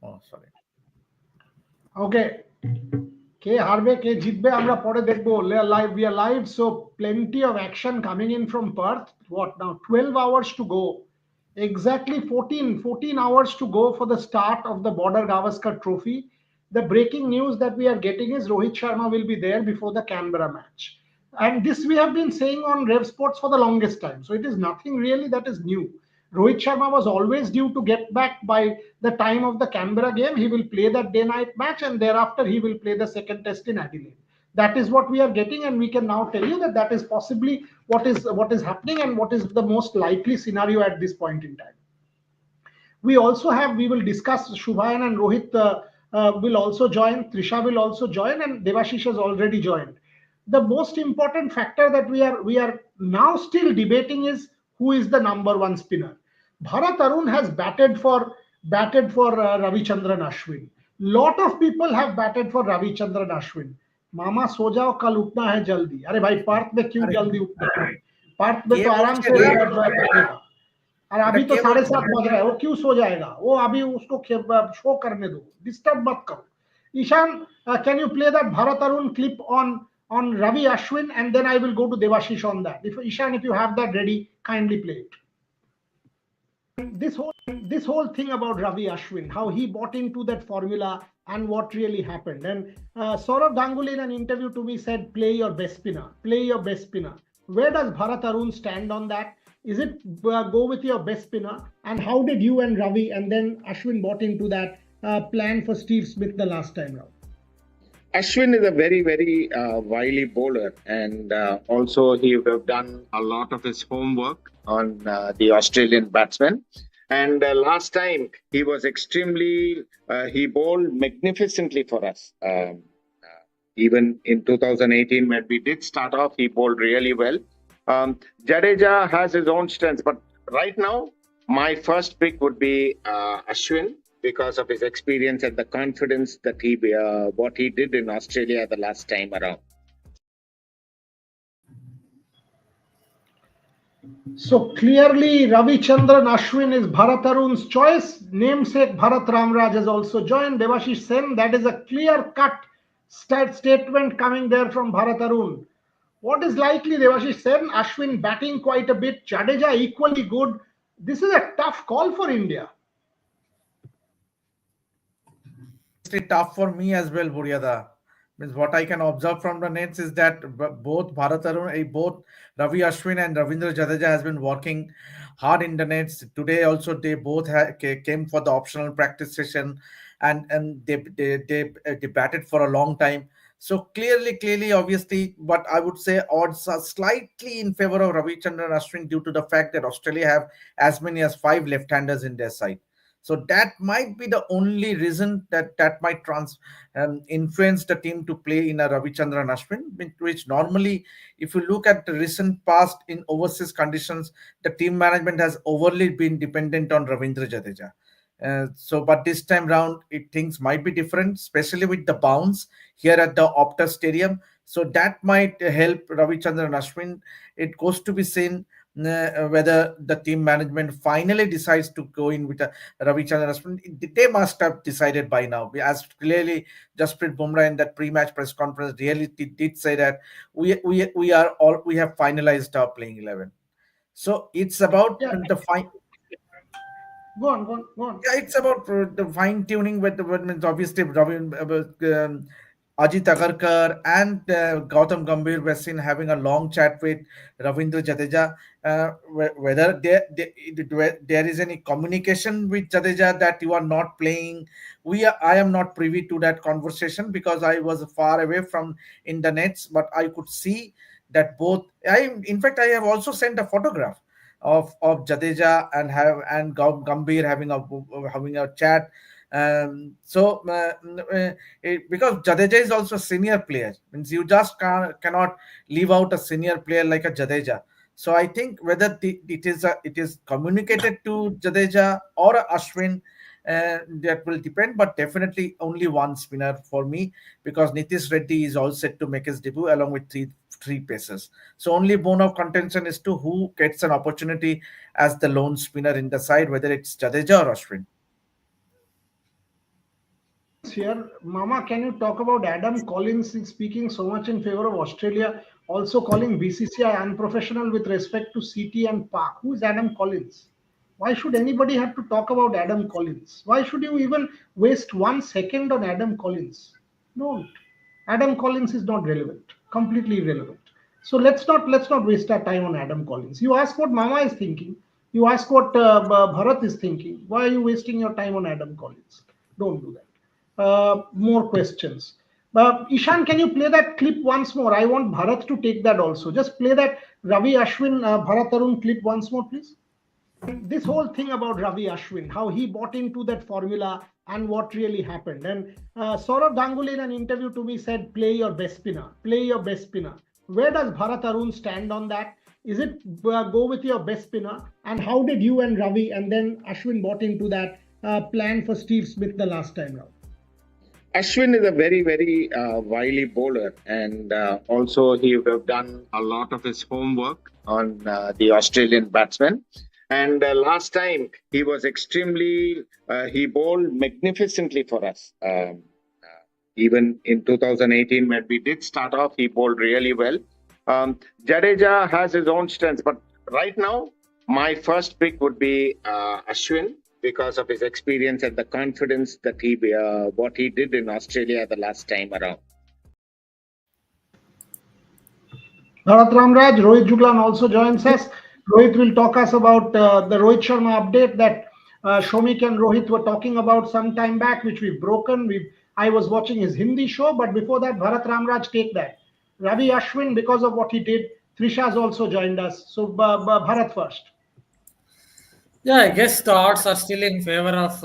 Oh, sorry. Okay. কে হারবে কে জিতবে আমরা পরে দেখবো live we are live, so plenty of action coming in from Perth. What now, 12 hours to go, exactly 14 hours to go for the start of the Border Gavaskar Trophy. The breaking news that we are getting is Rohit Sharma will be there before the Canberra match, and this we have been saying on Rev Sports for the longest time, so it is nothing really that is new. Rohit Sharma was always due to get back by the time of the Canberra game. He will play that day-night match, and thereafter he will play the second test in Adelaide. That is what we are getting, and we can now tell you that that is possibly what is happening and what is the most likely scenario at this point in time. We will discuss Shubhayan and Rohit will also join, Trisha will also join, and Devashish has already joined. The most important factor that we are now still debating is who is the number one spinner. Bharat Arun has batted for Ravichandran Ashwin. Lot of people have batted for Ravichandran Ashwin. मामा सो जाओ कल उठना है जल्दी. अरे भाई पार्थ में क्यों जल्दी उठना है? पार्थ में কে तो आराम বলছে से রে? बैठेगा. और এটা अभी तो কে साढ़े বলছে? सात बज रहा है, वो क्यों सो जाएगा? वो अभी उसको शो करने दो, डिस्टर्ब मत करो. Ishaan, can you play that Bharat Arun clip on Ravi Ashwin, and then I will go to Devashish on that. If Ishan, if you have that ready, kindly play it. This whole thing about Ravi Ashwin, how he bought into that formula and what really happened. And Saurav Ganguly in an interview to me said, play your best spinner, play your best spinner. Where does Bharat Arun stand on that? Is it go with your best spinner? And how did you and Ravi and then Ashwin bought into that plan for Steve Smith the last time round? Ashwin is a very, very wily bowler, and also he would have done a lot of his homework on the Australian batsmen. And last time he was he bowled magnificently for us. Even in 2018, when we did start off, he bowled really well. Jadeja has his own strengths, but right now, my first pick would be Ashwin, because of his experience and the confidence that what he did in Australia the last time around. So clearly, Ravichandran Ashwin is Bharat Arun's choice. Namesake Bharat Ramraj has also joined. Devashish Sen, that is a clear-cut statement coming there from Bharat Arun. What is likely, Devashish Sen? Ashwin batting quite a bit, Jadeja equally good. This is a tough call for India. It's tough for me as well, Buryada. Means what I can observe from the nets is that both Bharat Arun, both Ravi Ashwin and Ravindra Jadeja has been working hard in the nets. Today also they both came for the optional practice session, and they batted for a long time. So clearly, obviously, but I would say odds are slightly in favor of Ravi Chandran Ashwin due to the fact that Australia have as many as 5 left-handers in their side. So that might be the only reason that might influence the team to play in a Ravichandran Ashwin, which normally, if you look at the recent past in overseas conditions, the team management has overly been dependent on Ravindra Jadeja. But this time round, things might be different, especially with the bounce here at the Optus Stadium. So that might help Ravichandran Ashwin. It goes to be seen whether the team management finally decides to go in with a Ravichandran Ashwin. They must have decided by now, as clearly Jasprit Bumrah in that pre-match press conference really did say that we have finalized our playing 11. So it's about the fine. Go on. Yeah, it's about the fine tuning with means obviously Ajit Agarkar and Gautam Gambhir were seen having a long chat with Ravindra Jadeja. Whether there is any communication with Jadeja that you are not playing, I am not privy to that conversation because I was far away from in the nets, but I could see that both. In fact, I have also sent a photograph of Jadeja and Gambhir having a chat. Because Jadeja is also a senior player, means you just cannot leave out a senior player like a Jadeja. So I think whether it is communicated to Jadeja or Ashwin, that will depend. But definitely only one spinner for me, because Nitish Reddy is all set to make his debut along with three pacers. So only bone of contention is to who gets an opportunity as the lone spinner in the side, whether it's Jadeja or Ashwin. here. Mama, can you talk about Adam Collins is speaking so much in favor of Australia, also calling BCCI unprofessional with respect to CT and Park? Who is Adam Collins? Why should anybody have to talk about Adam Collins? Why should you even waste 1 second on Adam Collins? Don't. Adam Collins is not relevant, completely irrelevant. So let's not waste our time on Adam Collins. You ask what Mama is thinking. You ask what Bharat is thinking. Why are you wasting your time on Adam Collins? Don't do that. More questions. Ishan, can you play that clip once more? I want Bharat to take that also. Just play that Ravi Ashwin Bharat Arun clip once more, please. This whole thing about Ravi Ashwin, how he bought into that formula and what really happened. And Saurav Ganguly in an interview to me said, play your best spinner, play your best spinner. Where does Bharat Arun stand on that? Is it go with your best spinner? And how did you and Ravi and then Ashwin bought into that plan for Steve Smith the last time round? Ashwin is a very, very wily bowler, and also he would have done a lot of his homework on the Australian batsmen. And last time he was he bowled magnificently for us. Even in 2018, when we did start off, he bowled really well. Jadeja has his own strengths, but right now, my first pick would be Ashwin because of his experience and the confidence that what he did in Australia the last time around. Bharat Ramraj, Rohit Juglan also joins us. Rohit will talk us about the Rohit Sharma update that Shomik and Rohit were talking about some time back, which we've broken. I was watching his Hindi show, but before that, Bharat Ramraj, take that. Ravi Ashwin, because of what he did, Trisha's also joined us. So Bharat first. Yeah, I guess the odds are still in favor of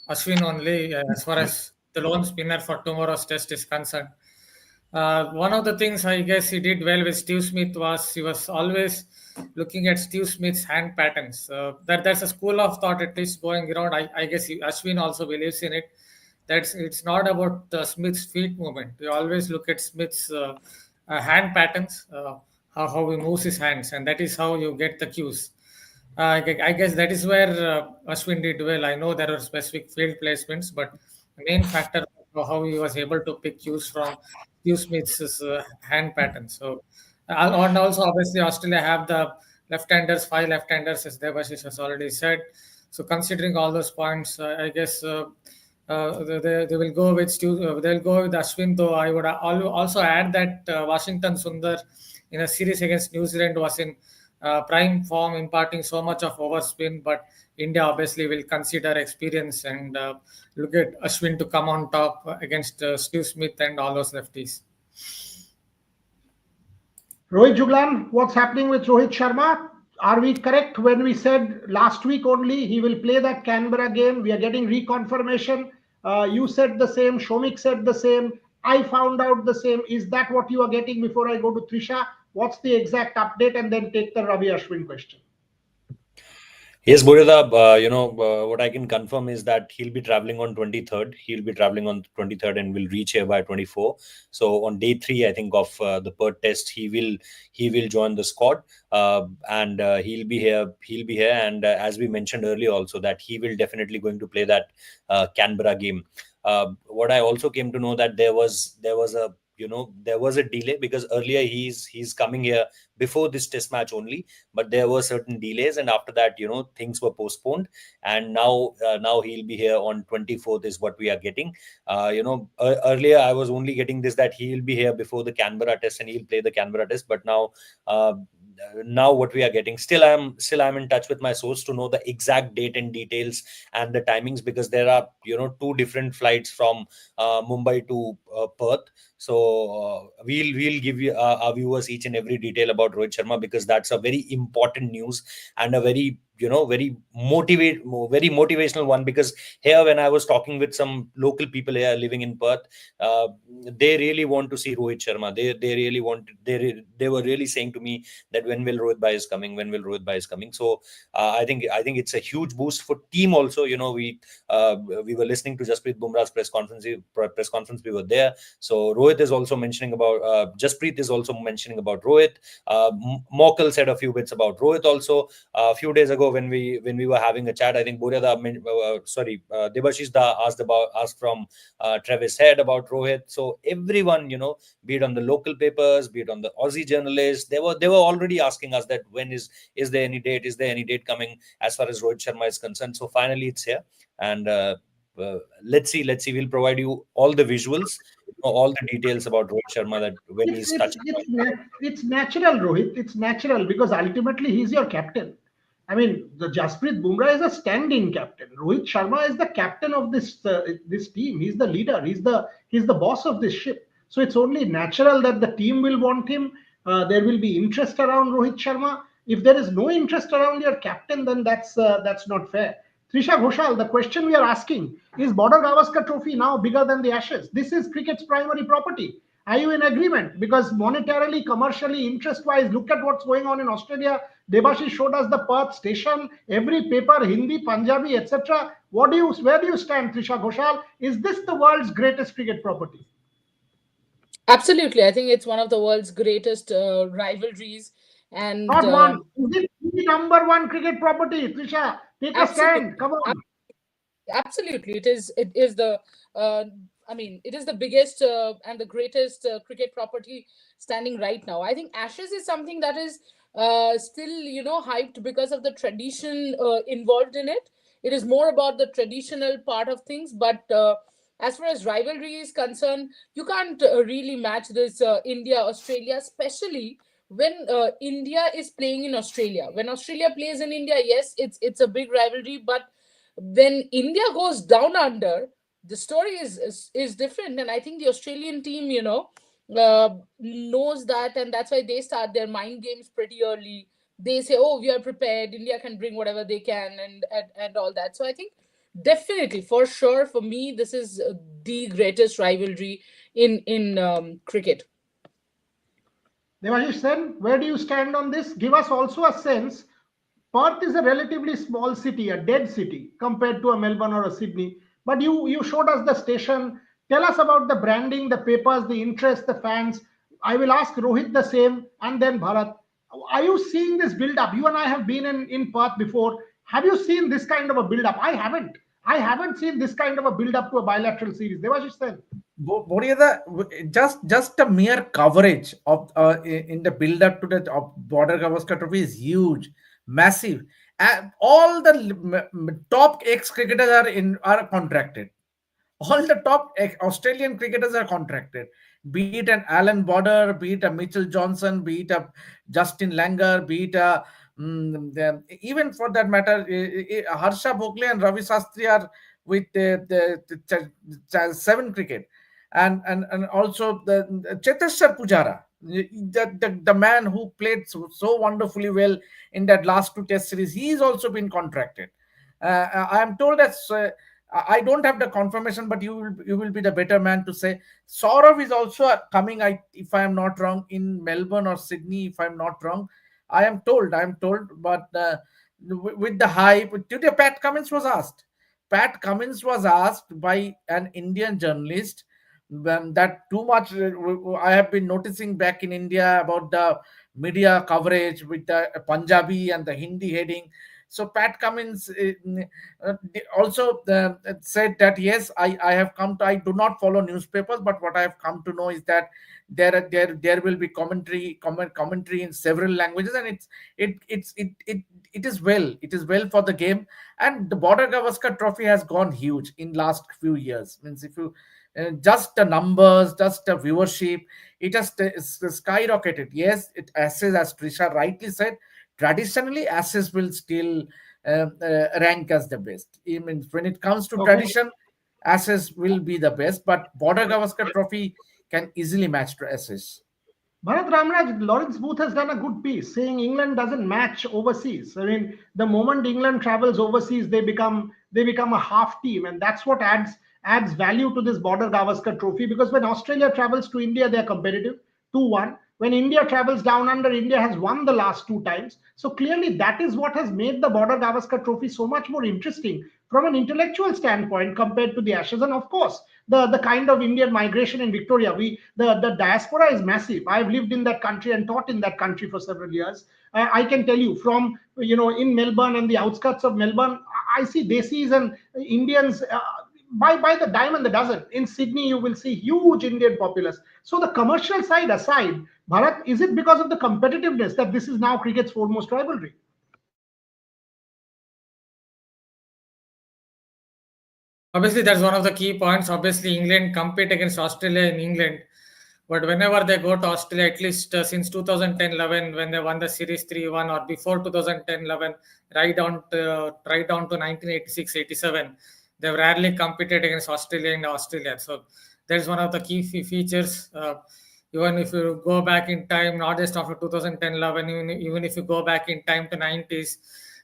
Ashwin only as far as the lone spinner for tomorrow's test is concerned. One of the things I guess he did well with Steve Smith was he was always looking at Steve Smith's hand patterns. There's a school of thought at least going around. I guess Ashwin also believes in it. It's not about Smith's feet movement. You always look at Smith's hand patterns, how he moves his hands, and that is how you get the cues. I guess that is where Ashwin did well. I know there are specific field placements, but the main factor of how he was able to pick cues from Steve Smith's hand pattern. So, and also obviously Australia have the left-handers, 5 left-handers, as Devashish has already said. So, considering all those points, I guess they will go with they'll go with Ashwin. Though I would also add that Washington Sundar in a series against New Zealand was in prime form, imparting so much of overspin, but India obviously will consider experience and look at Ashwin to come on top against Steve Smith and all those lefties. Rohit Juglan, what's happening with Rohit Sharma? Are we correct when we said last week only he will play that Canberra game? We are getting reconfirmation. You said the same. Shomik said the same. I found out the same. Is that what you are getting before I go to Trisha? What's the exact update? And then take the Ravi Ashwin question. Yes, Buryada, what I can confirm is that he'll be traveling on 23rd. He'll be traveling on 23rd and will reach here by 24. So on day 3, I think, of the Perth test, he will join the squad and he'll be here. And as we mentioned earlier also, that he will definitely going to play that Canberra game. What I also came to know that there was a delay because earlier he's coming here before this test match only, but there were certain delays, and after that things were postponed, and now he'll be here on 24th is what we are getting. Earlier I was only getting this that he'll be here before the Canberra test and he'll play the Canberra test, but now what we are getting, still I'm in touch with my source to know the exact date and details and the timings, because there are 2 different flights from Mumbai to Perth. So we'll give you our viewers each and every detail about Rohit Sharma, because that's a very important news and a very very motivational one. Because here, when I was talking with some local people here living in Perth, they really want to see Rohit Sharma. They were really saying to me that when will Rohit Bhai is coming. So I think it's a huge boost for team also. We were listening to Jasprit Bumrah's press conference. We were there. So Rohit is also mentioning about Jasprit is also mentioning about Rohit. Mokel said a few bits about Rohit also. A few days ago, ago when we were having a chat, I think Debashish Da asked from Travis Head about Rohit. So everyone, be it on the local papers, be it on the Aussie journalists, they were already asking us that is there any date? Is there any date coming as far as Rohit Sharma is concerned? So finally it's here, and let's see. We'll provide you all the visuals, all the details about Rohit Sharma, that when he's touching. It's natural, Rohit. It's natural because ultimately he's your captain. I mean, the Jasprit Bumrah is a stand-in captain. Rohit Sharma is the captain of this team. He's the leader. He's the boss of this ship. So it's only natural that the team will want him. There will be interest around Rohit Sharma. If there is no interest around your captain, then that's not fair. Trisha Ghoshal, the question we are asking is Border Gavaskar Trophy now bigger than the Ashes? This is cricket's primary property. Are you in agreement? Because monetarily, commercially, interest-wise, look at what's going on in Australia. Debashish showed us the Perth station, every paper, Hindi, Punjabi, etc. Where do you stand, Trisha Ghoshal? Is this the world's greatest cricket property? Absolutely. I think it's one of the world's greatest rivalries. And not one. Is it the number one cricket property, Trisha? Take a stand. Come on. Absolutely. It is the it is the biggest and the greatest cricket property standing right now. I think Ashes is something that is still, hyped because of the tradition involved in it. It is more about the traditional part of things. But as far as rivalry is concerned, you can't really match this India-Australia, especially when India is playing in Australia. When Australia plays in India, yes, it's a big rivalry. But when India goes down under, the story is different. And I think the Australian team, knows that, and that's why they start their mind games pretty early. They say, "Oh, we are prepared. India can bring whatever they can," and all that. So I think definitely, for sure, for me, this is the greatest rivalry in cricket. Devashish Sen, where do you stand on this? Give us also a sense. Perth is a relatively small city, a dead city compared to a Melbourne or a Sydney. But you showed us the station. Tell us about the branding, the papers, the interest, the fans. I will ask Rohit the same, and then Bharat. Are you seeing this build up? You and I have been in Perth before. Have you seen this kind of a build up? I haven't. I haven't seen this kind of a build up to a bilateral series. Devashish Sen. Boryada, just a mere coverage of in the build up to the Border Gavaskar Trophy is huge, massive. All the top ex cricketers are contracted. All the top Australian cricketers are contracted. Be it an Alan Border, be it a Mitchell Johnson, be it a Justin Langer, be it a even for that matter, Harsha Bhokle and Ravi Sastry are with the 7 cricket, and also the Cheteshwar Pujara, the man who played so wonderfully well in that last 2 Test series. He's also been contracted. I am told that. I don't have the confirmation, but you will be the better man to say. Saurav is also coming, if I am not wrong, in Melbourne or Sydney, if I am not wrong. I am told, but with the hype, today Pat Cummins was asked. Pat Cummins was asked by an Indian journalist that too much I have been noticing back in India about the media coverage with the Punjabi and the Hindi heading. So Pat Cummins also said that yes, I have come to. I do not follow newspapers, but what I have come to know is that there will be commentary in several languages, and it is well. It is well for the game, and the Border Gavaskar Trophy has gone huge in last few years. Means if you just the numbers, just the viewership, it has skyrocketed. Yes, it as Trisha rightly said. Traditionally, Ashes will still rank as the best. I mean, when it comes to tradition, Ashes will be the best, but Border Gavaskar Trophy can easily match to Ashes. Bharat Ramraj, Lawrence Booth has done a good piece saying England doesn't match overseas. I mean, the moment England travels overseas, they become a half team, and that's what adds value to this Border Gavaskar Trophy, because when Australia travels to India, they're competitive 2-1. When India travels down under, India has won the last 2 times. So clearly that is what has made the Border Gavaskar Trophy so much more interesting from an intellectual standpoint compared to the Ashes. And of course, the kind of Indian migration in Victoria, the diaspora is massive. I've lived in that country and taught in that country for several years. I can tell you from, in Melbourne and the outskirts of Melbourne, I see Desis and Indians. By the dime and the dozen. In Sydney, you will see huge Indian populace. So the commercial side aside, Bharat, is it because of the competitiveness that this is now cricket's foremost rivalry? Obviously, that's one of the key points. Obviously, England compete against Australia in England, but whenever they go to Australia, at least since 2010-11, when they won the series 3-1, or before 2010-11, right down to 1986-87, they've rarely competed against Australia in Australia. So that's one of the key features. Even if you go back in time, not just after 2010-11, even if you go back in time to 90s,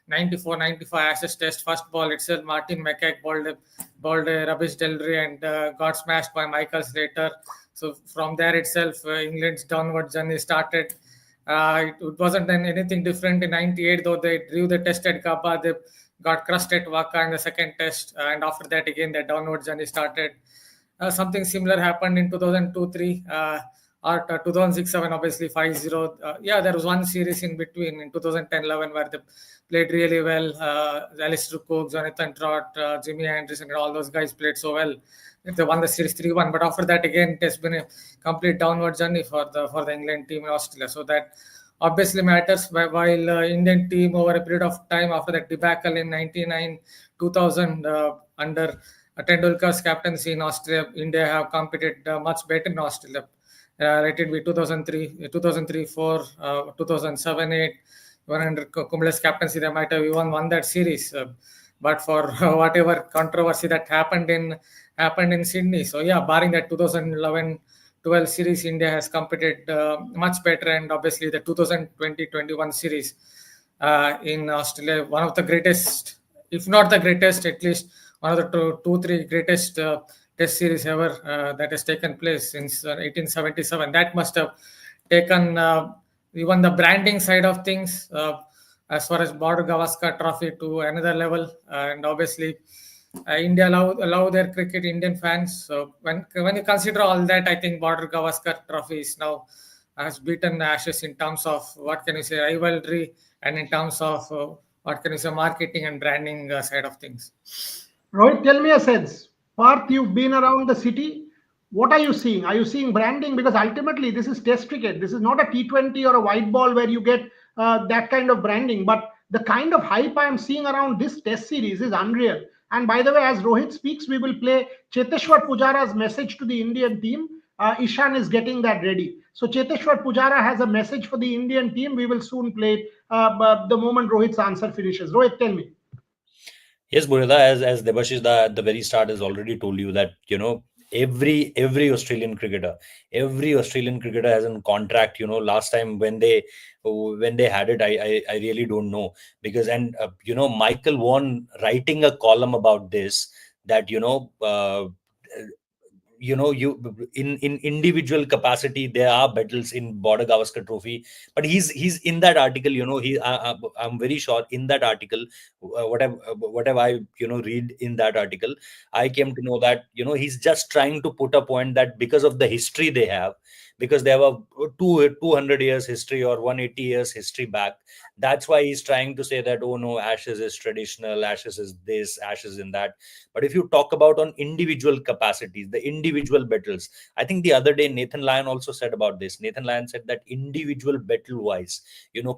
94-95 Ashes Test first ball itself, Martin McCaig bowled a rubbish delivery and got smashed by Michael Slater. So from there itself, England's downward journey started. It wasn't anything different in '98, though they drew the test at Gabba. They got crushed at Waka in the second test, and after that again their downward journey started. Something similar happened in 2002-03 or 2006-07, obviously 5-0. Yeah, there was one series in between in 2010-11 where they played really well. Alistair Cook, Jonathan Trott, Jimmy Anderson, and all those guys played so well. They won the series 3-1. But after that, again, it has been a complete downward journey for the England team in Australia. So that obviously matters. While Indian team over a period of time after that debacle in 99, 2000 under Tendulkar's captaincy in Australia, India have competed much better in Australia. Let it be 2003, 2003-04, 2007-08. Even under Kumble's captaincy, they might have even won that series. But for whatever controversy that happened in Sydney. So yeah, barring that 2011-12 series, India has competed much better, and obviously the 2020-21 series in Australia, one of the greatest, if not the greatest, at least one of the three greatest test series ever that has taken place since 1877. That must have taken even the branding side of things as far as Border Gavaskar Trophy to another level, and obviously India allow their cricket Indian fans. So when you consider all that, I think Border Gavaskar Trophy is now has beaten the Ashes in terms of what can you say rivalry, and in terms of what can you say marketing and branding side of things. Rohit, tell me a sense. Parth, you've been around the city. What are you seeing? Are you seeing branding? Because ultimately, this is Test cricket. This is not a T20 or a white ball where you get that kind of branding. But the kind of hype I am seeing around this Test series is unreal. And by the way, as Rohit speaks, we will play Cheteshwar Pujara's message to the Indian team. Ishan is getting that ready. So Cheteshwar Pujara has a message for the Indian team. We will soon play it the moment Rohit's answer finishes. Rohit, tell me. Yes, Burida, as Debashish at the very start has already told you that, every Australian cricketer has a contract. Last time when they had it, I really don't know, because Michael Vaughan writing a column about this, that you in individual capacity there are battles in Border Gavaskar Trophy, but he's in that article. I'm very sure in that article, whatever I read in that article, I came to know that he's just trying to put a point that because of the history they have, because they have a 200 years history or 180 years history back, that's why he's trying to say that, oh no, Ashes is traditional, Ashes is this, Ashes in that. But if you talk about on individual capacities, the individual battles, I think the other day Nathan Lyon also said about this. Nathan Lyon said that individual battle wise,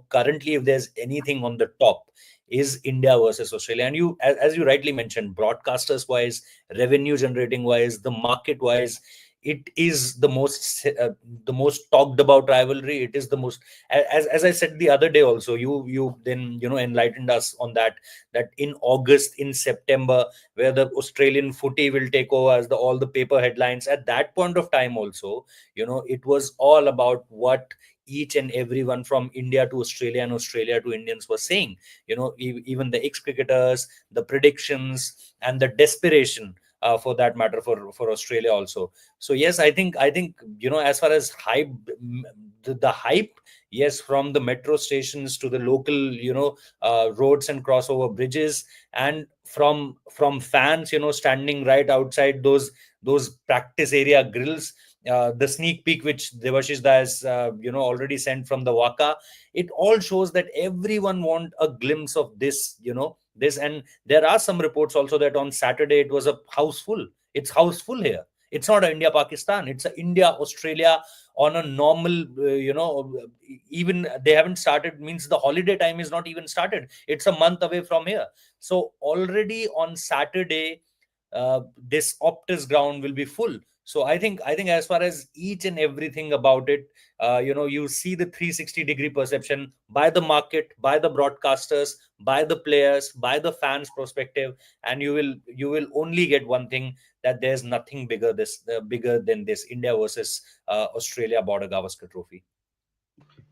currently if there's anything on the top, is India versus Australia. And you, as you rightly mentioned, broadcasters wise, revenue generating wise, the market wise, it is the most talked about rivalry. It is the most, as I said the other day also, you then enlightened us on that in August, in September, where the Australian footy will take over as all the paper headlines. At that point of time also, it was all about what each and everyone from India to Australia and Australia to Indians were saying. Even the ex-cricketers, the predictions, and the desperation, for that matter, for Australia also. So yes, I think as far as hype, the hype, yes, from the metro stations to the local roads and crossover bridges, and from fans standing right outside those practice area grills, the sneak peek which Devashish Da has already sent from the Waka, it all shows that everyone want a glimpse of this, this. And there are some reports also that on Saturday it was a house full. It's house full here. It's not a India Pakistan, it's a India Australia on a normal, even they haven't started, means the holiday time is not even started. It's a month away from here. So already on Saturday, this Optus ground will be full. So I think as far as each and everything about it, you see the 360-degree perception by the market, by the broadcasters, by the players, by the fans' perspective, and you will only get one thing, that there's nothing bigger than this India versus Australia Border Gavaskar Trophy.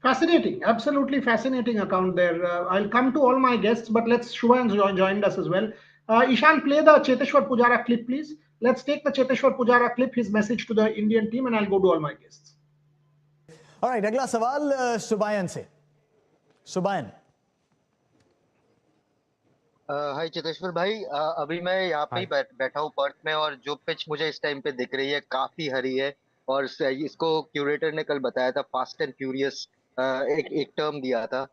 Fascinating, absolutely fascinating account there. I'll come to all my guests, but let's Shubhan joined us as well. Ishan, play the Cheteshwar Pujara clip, please. Let's take the Cheteshwar Pujara clip, his message to the Indian team, and I'll go to all my guests. All right, अगला सवाल सुबायन से. सुबायन. हाय चेतेश्वर भाई, अभी मैं यहाँ पे ही बैठा हूँ पर्थ में, और जो पिच मुझे इस टाइम पे दिख रही है काफी हरी है, और इसको क्यूरेटर ने कल बताया था फास्ट एंड फ्यूरियस, एक टर्म दिया था.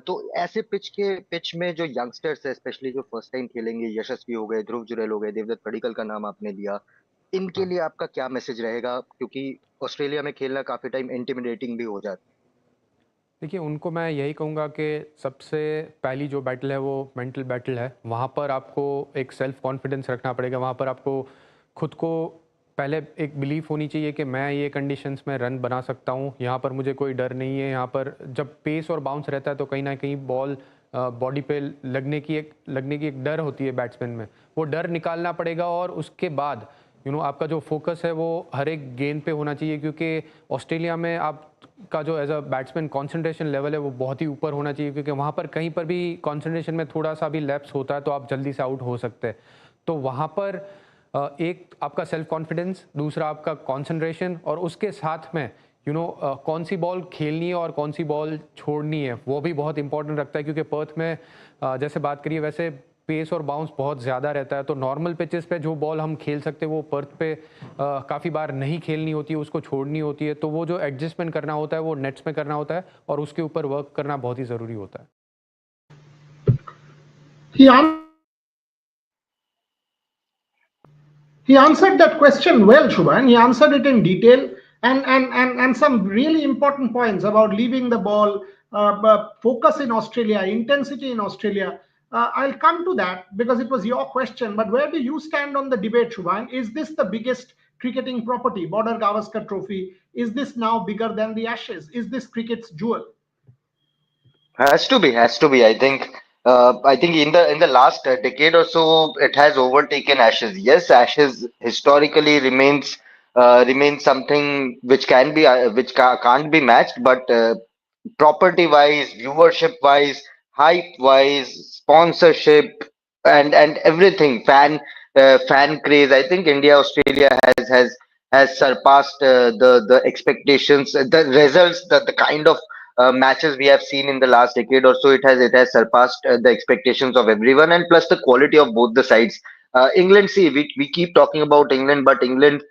तो ऐसे पिच में जो यंगस्टर्स है, स्पेशली जो फर्स्ट टाइम खेलेंगे, यशस्वी हो गए, ध्रुव जुरैल हो गए, देवदत्त पडिक्कल का नाम आपने लिया, इनके लिए आपका क्या मैसेज रहेगा, क्योंकि ऑस्ट्रेलिया में खेलना काफी टाइम इंटिमिडेटिंग भी हो जाता है. देखिए, उनको मैं यही कहूँगा कि सबसे पहली जो बैटल है वो मेंटल बैटल है. वहाँ पर आपको एक सेल्फ कॉन्फिडेंस रखना पड़ेगा. वहाँ पर आपको खुद को पहले एक बिलीफ होनी चाहिए कि मैं ये कंडीशंस में रन बना सकता हूँ, यहाँ पर मुझे कोई डर नहीं है. यहाँ पर जब पेस और बाउंस रहता है तो कहीं ना कहीं बॉल बॉडी पे लगने की एक डर होती है बैट्समैन में. वो डर निकालना पड़ेगा, और उसके बाद आपका जो फोकस है वो हर एक गेंद पे होना चाहिए, क्योंकि ऑस्ट्रेलिया में आपका जो as a batsman concentration level है वो बहुत ही ऊपर होना चाहिए, क्योंकि वहाँ पर कहीं पर भी कंसंट्रेशन में थोड़ा सा भी लैप्स होता है तो आप जल्दी से आउट हो सकते हैं. तो वहाँ पर एक आपका सेल्फ कॉन्फिडेंस, दूसरा आपका कंसंट्रेशन, और उसके साथ में कौन सी बॉल खेलनी है और कौन सी बॉल छोड़नी है वो भी बहुत इंपॉर्टेंट रखता है. क्योंकि पर्थ में जैसे बात करिए, वैसे पेस और बाउंस बहुत ज़्यादा रहता है. तो नॉर्मल पिचेस पे जो बॉल हम खेल सकते हैं वो पर्थ पे काफ़ी बार नहीं खेलनी होती है, उसको छोड़नी होती है. तो वो जो एडजस्टमेंट करना होता है वो नेट्स में करना होता है, और उसके ऊपर वर्क करना बहुत ही ज़रूरी होता है. He answered that question well, Shubhan. He answered it in detail, and some really important points about leaving the ball, focus in Australia, intensity in Australia. I'll come to that because it was your question. But where do you stand on the debate, Shubhan? Is this the biggest cricketing property, Border Gavaskar Trophy? Is this now bigger than the Ashes? Is this cricket's jewel? Has to be. I think. I think in the last decade or so, it has overtaken Ashes. Yes, Ashes historically remains something which can't be matched. But property wise, viewership wise, hype wise, sponsorship, and everything, fan craze, I think India Australia has surpassed the expectations, the results, the kind of matches we have seen in the last decade or so. It has surpassed the expectations of everyone, and plus the quality of both the sides. England, see, we keep talking about England, but England,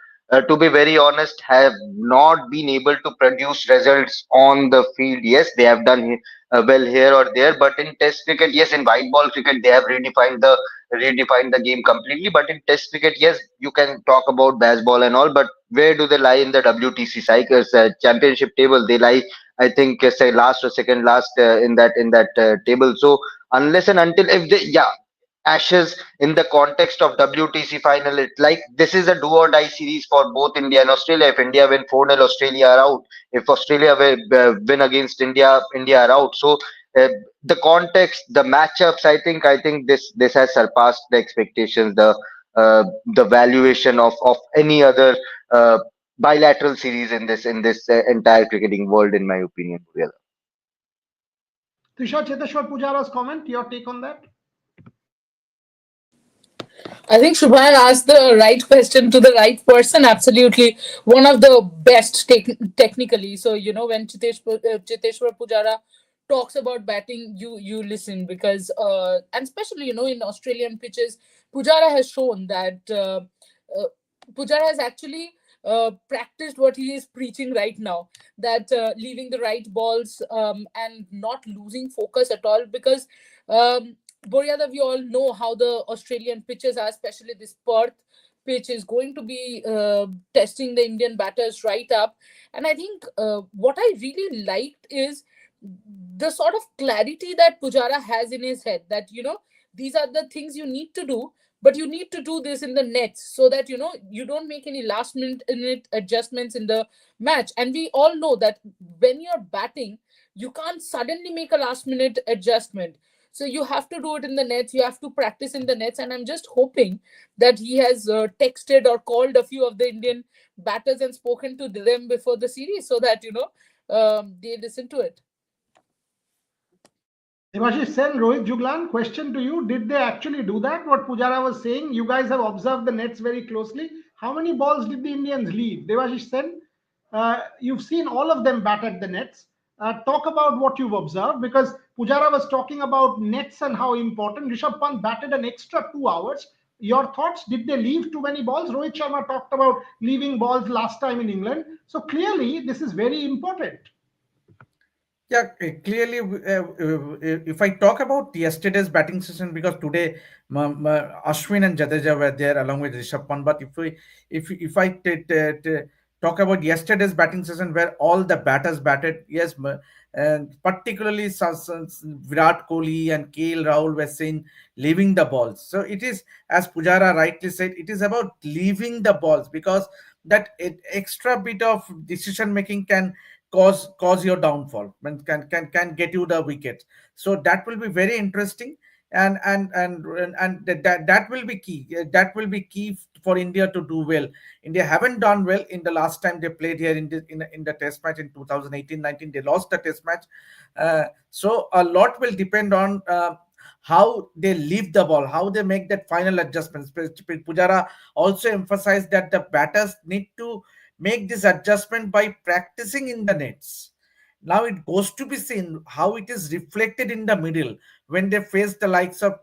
to be very honest, have not been able to produce results on the field. Yes, they have done well here or there, but in Test cricket, yes, in white ball cricket, they have redefined the game completely. But in Test cricket, yes, you can talk about baseball and all, but where do they lie in the WTC cycles championship table? They lie, I think, say last or second last in that table. So unless and until, if they, yeah, Ashes in the context of WTC final, it's like this is a do or die series for both India and Australia. If India win 4-0, Australia are out. If Australia win against India, India are out. So the context, the matchups, I think this has surpassed the expectations, the valuation of any other bilateral series in this entire cricketing world, in my opinion. Trisha, Cheteshwar Pujara's comment, your take on that? I think Shubhan asked the right question to the right person. Absolutely, one of the best technically. So when Chiteshwar Pujara talks about batting, you listen, because and especially in Australian pitches, Pujara has shown that Pujara has actually practiced what he is preaching right now, that leaving the right balls and not losing focus at all. Because Boryada, we all know how the Australian pitches are, especially this Perth pitch is going to be testing the Indian batters right up. And I think what I really liked is the sort of clarity that Pujara has in his head, that, these are the things you need to do, but you need to do this in the nets so that, you don't make any last minute adjustments in the match. And we all know that when you're batting, you can't suddenly make a last minute adjustment. So you have to do it in the nets, you have to practice in the nets. And I'm just hoping that he has texted or called a few of the Indian batters and spoken to them before the series, so that, they listen to it. Devashish Sen, Rohit Juglan, question to you. Did they actually do that? What Pujara was saying? You guys have observed the nets very closely. How many balls did the Indians leave? Devashish Sen, you've seen all of them bat at the nets. Talk about what you've observed, because Pujara was talking about nets and how important. Rishabh Pant batted an extra 2 hours. Your thoughts? Did they leave too many balls? Rohit Sharma talked about leaving balls last time in England. So clearly, this is very important. Yeah, clearly, if I talk about yesterday's batting session, because today Ashwin and Jadeja were there along with Rishabh Pant, but if I talk about yesterday's batting session where all the batters batted, yes, and particularly Virat Kohli and KL Rahul were seen leaving the balls. So it is, as Pujara rightly said, it is about leaving the balls, because that extra bit of decision making can cause your downfall and can get you the wicket. So that will be very interesting, and that will be key. That will be key for India to do well. India haven't done well in the last time they played here in the test match in 2018-19. They lost the test match. So a lot will depend on how they leave the ball, how they make that final adjustments. Pujara also emphasized that the batters need to make this adjustment by practicing in the nets. Now it goes to be seen how it is reflected in the middle when they face the likes of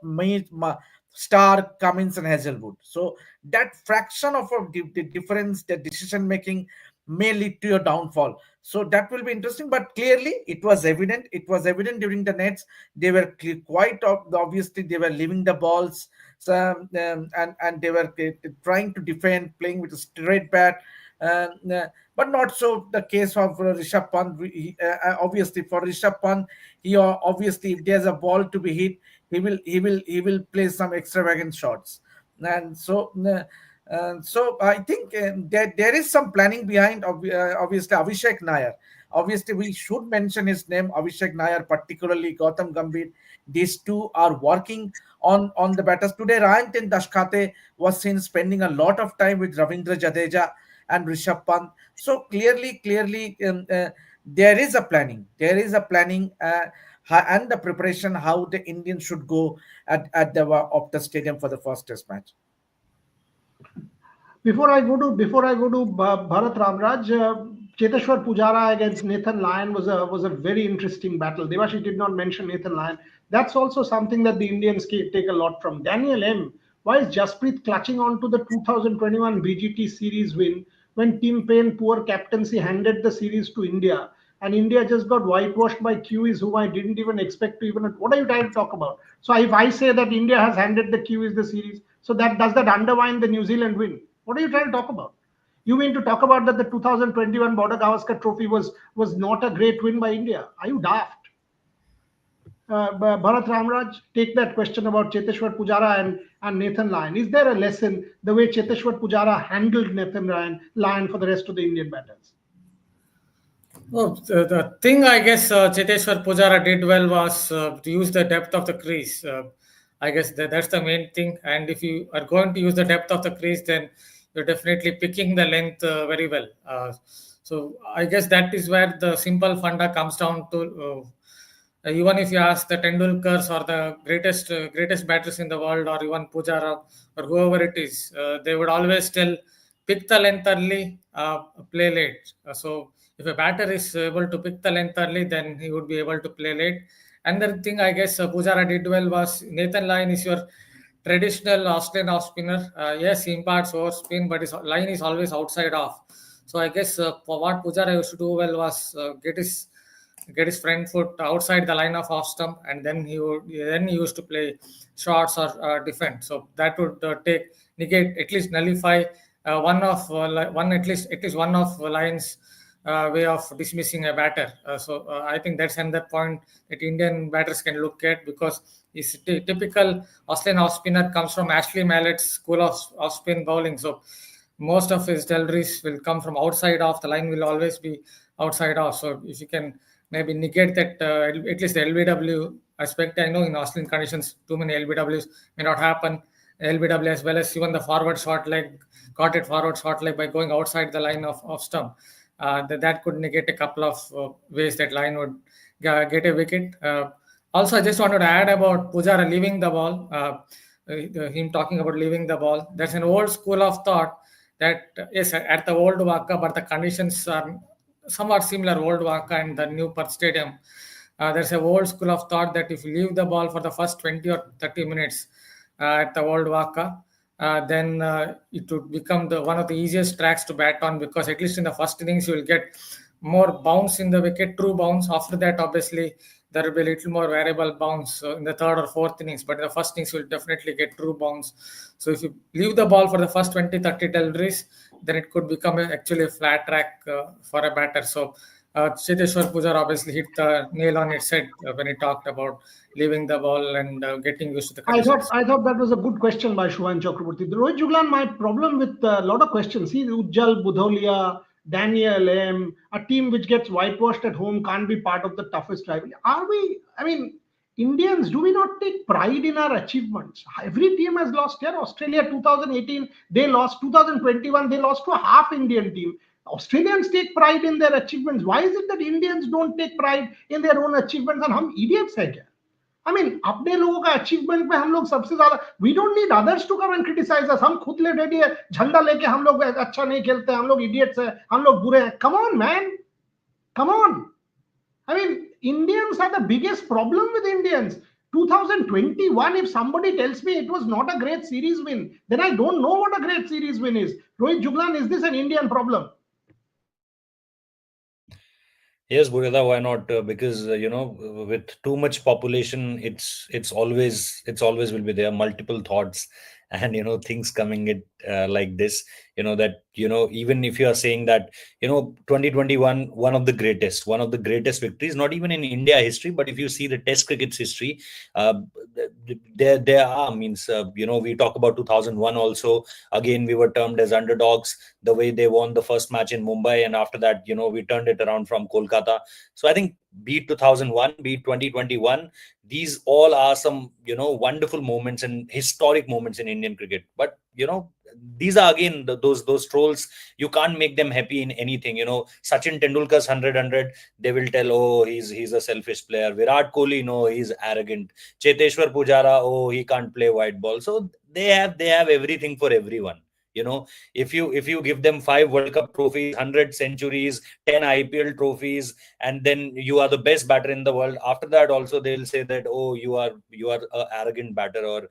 Stark, Cummins, and Hazelwood. So that fraction of the difference, the decision making may lead to your downfall. So that will be interesting. But clearly, it was evident. It was evident during the nets. They were quite obviously they were leaving the balls, and they were trying to defend, playing with a straight bat. But not so the case of Rishabh Pant. Obviously, for Rishabh Pant, obviously if there's a ball to be hit, he will play some extravagant shots, and so I think there is some planning behind. Obviously, Abhishek Nair. Obviously, we should mention his name, Abhishek Nair, particularly Gautam Gambhir. These two are working on the batters. Today, Ryan Dashkate was seen spending a lot of time with Ravindra Jadeja and Rishabh Pant. So clearly, there is a planning. There is a planning and the preparation how the Indians should go at the Optus Stadium for the first Test match. Before I go to Bharat Ramraj, Cheteshwar Pujara against Nathan Lyon was a very interesting battle. Devashi did not mention Nathan Lyon. That's also something that the Indians take a lot from. Daniel M. Why is Jasprit clutching on to the 2021 BGT series win when Tim Payne poor captaincy handed the series to India? And India just got whitewashed by Kiwis, whom I didn't even expect to even. What are you trying to talk about? So if I say that India has handed the Kiwis the series, so does that undermine the New Zealand win? What are you trying to talk about? You mean to talk about that the 2021 Border Gavaskar Trophy was not a great win by India? Are you daft? Bharat Ramraj, take that question about Cheteshwar Pujara and Nathan Lyon. Is there a lesson the way Cheteshwar Pujara handled Nathan Lyon for the rest of the Indian batters? Well, the thing I guess Cheteshwar Pujara did well was to use the depth of the crease. I guess that's the main thing. And if you are going to use the depth of the crease, then you're definitely picking the length very well. So I guess that is where the simple funda comes down to. Even if you ask the Tendulkars or the greatest batters in the world, or even Pujara or whoever it is, they would always tell, pick the length early, play late. So if a batter is able to pick the length early, then he would be able to play late. Another thing I guess Pujara did well was Nathan Lyon is your traditional Australian off spinner. Yes, he imparts over spin, but his line is always outside off. So I guess for what Pujara used to do well was get his front foot outside the line of off stump, and then he used to play shots or defend. So that would negate, at least nullify one at least one of Lions' way of dismissing a batter. I think that's another point that Indian batters can look at, because his typical Australian off spinner comes from Ashley Mallett's school of off spin bowling. So most of his deliveries will come from outside off. The line will always be outside off. So if you can maybe negate that, at least the LBW aspect. I know in Australian conditions, too many LBWs may not happen. LBW as well as even the forward short leg, caught it forward short leg by going outside the line of stump. That could negate a couple of ways that line would get a wicket. Also, I just wanted to add about Pujara leaving the ball. Him talking about leaving the ball. That's an old school of thought that yes, at the old Waka, but the conditions are somewhat similar, old Waka and the new Perth Stadium. There's a old school of thought that if you leave the ball for the first 20 or 30 minutes at the old Waka, then it would become one of the easiest tracks to bat on, because at least in the first innings you will get more bounce in the wicket, true bounce. After that, obviously, there will be a little more variable bounce in the third or fourth innings, but in the first innings you will definitely get true bounce. So if you leave the ball for the first 20-30 deliveries, then it could become actually a flat track for a batter. So Cheteshwar Pujara obviously hit the nail on its head when he talked about leaving the ball and getting used to the conditions. I thought that was a good question by Shubhan Chakraborty. Rohit Juglan, my problem with a lot of questions. See, Ujjal, Budholia, Daniel M, a team which gets whitewashed at home can't be part of the toughest rivalry. Are we? I mean, Indians, do we not take pride in our achievements? Every team has lost here. Australia 2018, they lost. 2021, they lost to a half Indian team. Australians take pride in their achievements. Why is it that Indians don't take pride in their own achievements and हम idiots हैं क्या? I mean, अपने लोगों का achievement में हम लोग सबसे ज्यादा, we don't need others to come and criticize us. हम खुद ले रेडी है, झंडा लेके हम लोग अच्छा नहीं खेलते, हम लोग idiots हैं, हम लोग बुरे हैं. Come on, man. Come on. I mean, Indians are the biggest problem with Indians. 2021, if somebody tells me it was not a great series win, then I don't know what a great series win is. Rohit Juglan, is this an Indian problem? Yes, Burida, why not? Because with too much population, it's always will be there. Multiple thoughts, and things coming it like this. That even if you are saying that 2021, one of the greatest victories, not even in India history, but if you see the Test cricket's history, there are means we talk about 2001 also. Again, we were termed as underdogs. The way they won the first match in Mumbai, and after that, we turned it around from Kolkata. So I think be it 2001, be it 2021, these all are some wonderful moments and historic moments in Indian cricket. But these are again those trolls. You can't make them happy in anything. Sachin Tendulkar's 100, they will tell, oh, he's a selfish player. Virat Kohli, no, he's arrogant. Cheteshwar Pujara, oh, he can't play white ball. So they have everything for everyone. If you give them 5 World Cup trophies, 100 centuries, 10 IPL trophies, and then you are the best batter in the world, after that also they'll say that, oh, you are a arrogant batter, or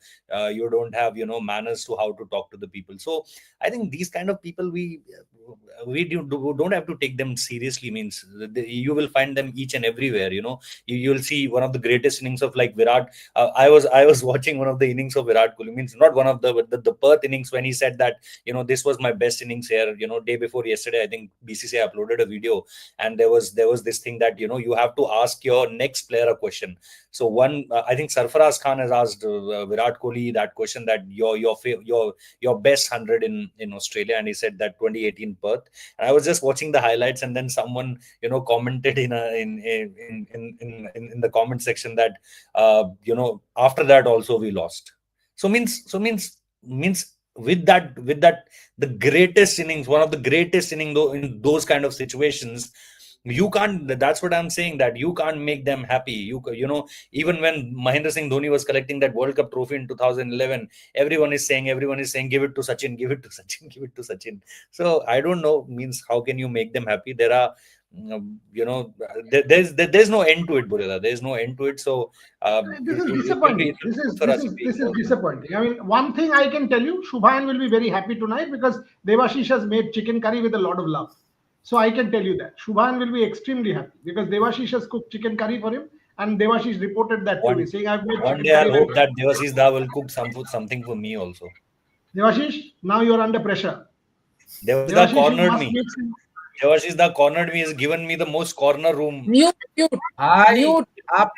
you don't have manners to how to talk to the people. So I think these kind of people, we don't have to take them seriously. Means you will find them each and everywhere. You'll see one of the greatest innings of like Virat. I was watching one of the innings of Virat Kohli, means not one of the Perth innings, when he said that this was my best innings here. Day before yesterday, I think BCCI uploaded a video, and there was this thing that you have to ask your next player a question. So I think Sarfaraz Khan has asked Virat Kohli that question, that your best 100 in Australia, and he said that 2018 Perth. And I was just watching the highlights, and then someone commented in the comment section that after that also we lost. So means with that the greatest innings, one of the greatest innings in those kind of situations, you can't, that's what I'm saying, that you can't make them happy. Even when Mahendra Singh Dhoni was collecting that World Cup trophy in 2011, everyone is saying give it to Sachin, give it to Sachin, give it to Sachin. So I don't know, means how can you make them happy? There are there's no end to it, Burya. There's no end to it. So This is it will be disappointing. This good is for this us is being this is more. disappointing. I mean, one thing I can tell you, Shubhayan will be very happy tonight because Devashish has made chicken curry with a lot of love. So I can tell you that Shubhayan will be extremely happy because Devashish has cooked chicken curry for him, and Devashish reported that to me, saying, "I've made One chicken day curry I'll very hope well." that Devashish Da will cook something for me also. Devashish, now you are under pressure. Devashish Da Devashish, you cornered must me. make some. Devashish Da cornered me. Has given me the most corner room. Mute, mute, भाई mute. आप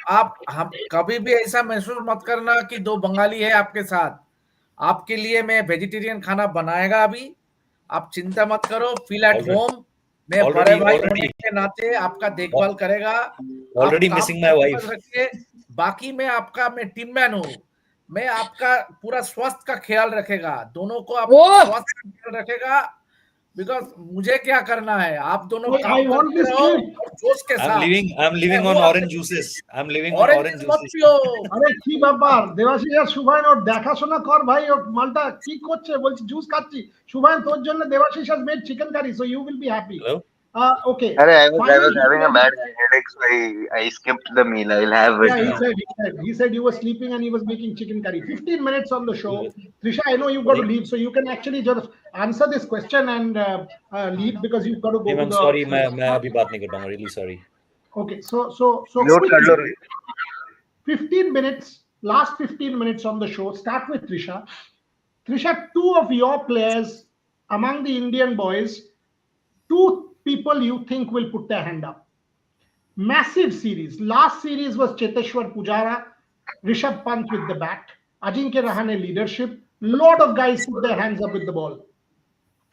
हम कभी भी ऐसा महसूस मत करना कि दो बंगाली है आपके साथ। आपके लिए मैं वेजिटेरियन खाना बनाएगा अभी। आप चिंता मत करो, फील एट Already, होम। मैं बड़े already, भाई होने already, के नाते आपका देखभाल करेगा। आप already काम missing पे my फोकस wife. रखिए। बाकी मैं टीम मैन हूँ। मैं आपका पूरा स्वास्थ्य का ख्याल रखेगा। दोनों को आप Oh, स्वास्थ्य का ख्याल रखेगा। बिकॉज मुझे क्या करना है, आप दोनों I काम want करते this रहो clip. और जोश के साथ। I'm मैं living हूँ on आपके orange पीछे। juices. I'm living on orange orange मत juices. পিও। আরে কি ব্যাপার দেবাশিস আর শুভায়ন ওর দেখাশোনা কর ভাই, ওর মালটা কি করছে, বলছি জুস খাচ্ছি। শুভায়ন তোর জন্য Debashis has made chicken curry, so you will be happy. Hello? Okay, Arey, I finally was having a bad headache, so I skipped the meal. I will have it yeah, now. he said you were sleeping and he was making chicken curry. 15 minutes on the show. Trisha, I know you've got to Sorry? leave, so you can actually just answer this question and leave because you've got to go Hey, to I'm the. sorry. मैं अभी बात नहीं कर पाऊंगा. Really sorry. Okay, so Mute kar quickly, lo. 15 minutes, last 15 minutes on the show. Start with Trisha. Trisha, two of your players among the Indian boys, two people you think will put their hand up. Massive series. Last series was Cheteshwar Pujara, Rishabh Pant with the bat, Ajinkya Rahane leadership. Lot of guys put their hands up with the ball.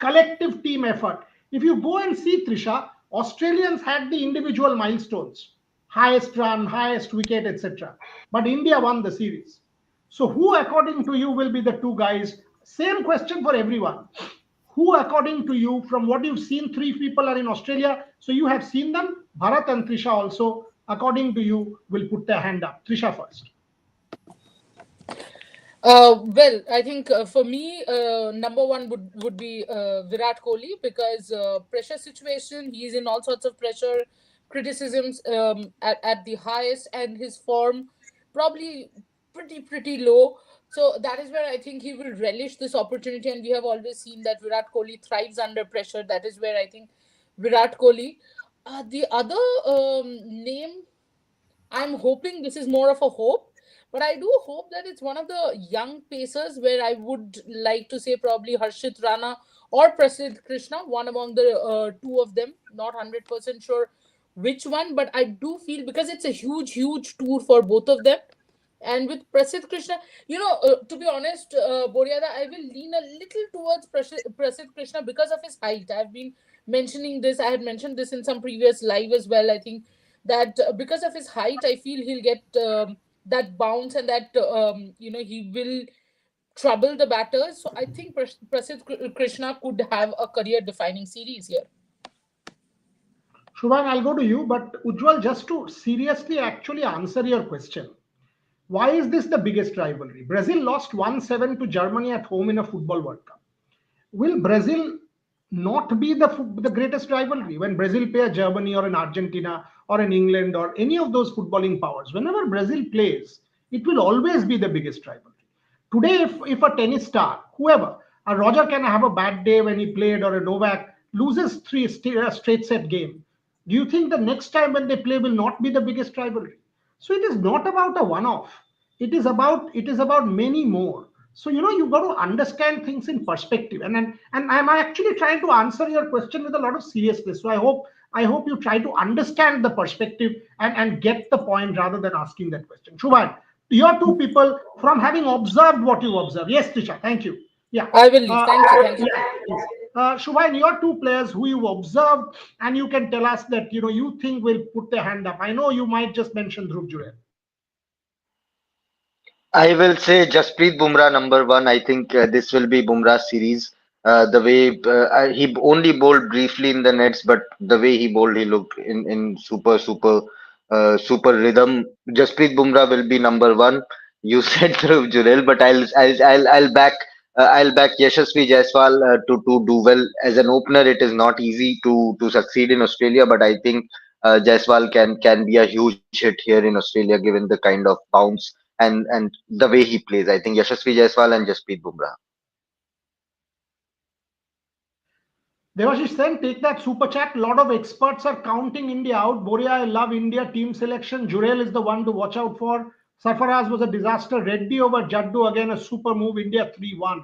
Collective team effort. If you go and see Trisha, Australians had the individual milestones, highest run, highest wicket, etc. But India won the series. So, who, according to you, will be the two guys? Same question for everyone. Who, according to you, from what you've seen, three people are in Australia. So, you have seen them. Bharat and Trisha also, according to you, will put their hand up. Trisha first. Well, I think for me, number one would be Virat Kohli because pressure situation. He's in all sorts of pressure, criticisms at the highest, and his form probably pretty low. So that is where I think he will relish this opportunity. And we have always seen that Virat Kohli thrives under pressure. That is where I think Virat Kohli. The other name, I'm hoping this is more of a hope, but I do hope that it's one of the young pacers where I would like to say probably Harshit Rana or Prasidh Krishna, one among the two of them. Not 100% sure which one, but I do feel because it's a huge tour for both of them. And with Prasidh Krishna, to be honest, Boryada, I will lean a little towards Prasidh Krishna because of his height. I've been mentioning this. I had mentioned this in some previous live as well. I think that because of his height, I feel he'll get that bounce and that he will trouble the batters. So I think Prasidh Krishna could have a career-defining series here. Shubham, I'll go to you, but Ujjwal, just to seriously actually answer your question, why is this the biggest rivalry? Brazil lost 1-7 to Germany at home in a Football World Cup. Will Brazil not be the greatest rivalry when Brazil play a Germany or an Argentina or an England or any of those footballing powers? Whenever Brazil plays, it will always be the biggest rivalry. Today, if a tennis star, whoever, a Roger can have a bad day when he played, or a Novak loses three straight set game, do you think the next time when they play will not be the biggest rivalry? So it is not about a one-off. It is about many more. So you've got to understand things in perspective, and I'm actually trying to answer your question with a lot of seriousness. So I hope you try to understand the perspective and get the point rather than asking that question. Shubhan, you're two people from having observed what you observed. Yes, Tisha, thank you. Yeah. I will leave. Thank you. Shubhain, you're two players who you observed, and you can tell us that you think will put their hand up. I know you might just mention Dhruv Jurel. I will say Jasprit Bumrah number one. I think this will be Bumrah's series. The way he only bowled briefly in the nets, but the way he bowled, he looked in super rhythm. Jasprit Bumrah will be number one. You said Dhruv Jurel, but I'll back I'll back Yashasvi Jaiswal to do well as an opener. It is not easy to succeed in Australia, but I think Jaiswal can be a huge hit here in Australia given the kind of bounce and the way he plays. I think Yashasvi Jaiswal and Jasprit Bumrah. Devashish Sen, take that super chat. A lot of experts are counting India out. Boria, I love India team selection. Jurel is the one to watch out for. Sarfaraz was a disaster. Reddy over Jaddu, again a super move. India 3-1.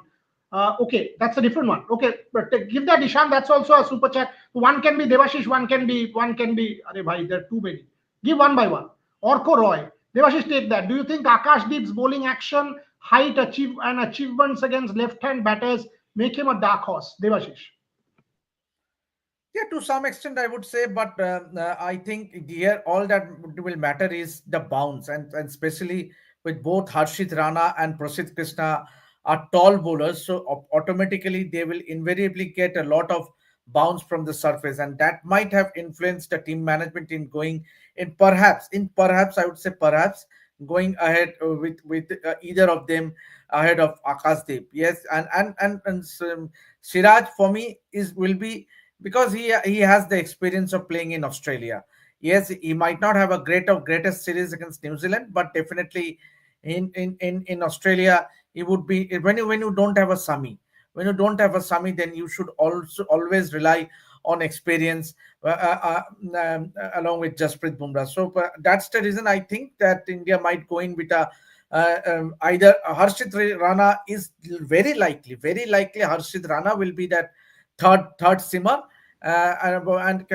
Okay, that's a different one. Okay, but give that Ishan. That's also a super chat. One can be Devashish, one can be. Arey bhai, there are too many. Give one by one. Orko Roy. Devashish, take that. Do you think Akash Deep's bowling action, height, achievements against left-hand batters make him a dark horse? Devashish. Yeah, to some extent, I would say, but I think here all that will matter is the bounce, and especially with both Harshit Rana and Prasidh Krishna are tall bowlers, so automatically they will invariably get a lot of bounce from the surface, and that might have influenced the team management in going in perhaps I would say perhaps going ahead with either of them ahead of Akashdeep. Yes, and Siraj for me is will be because he has the experience of playing in Australia. Yes, he might not have a greatest series against New Zealand, but definitely in Australia he would be when you don't have a Sami. When you don't have a Sami, then you should also always rely on experience along with Jasprit Bumrah. So that's the reason I think that India might go in with a either Harshit Rana is very likely Harshit Rana will be that third simmer, and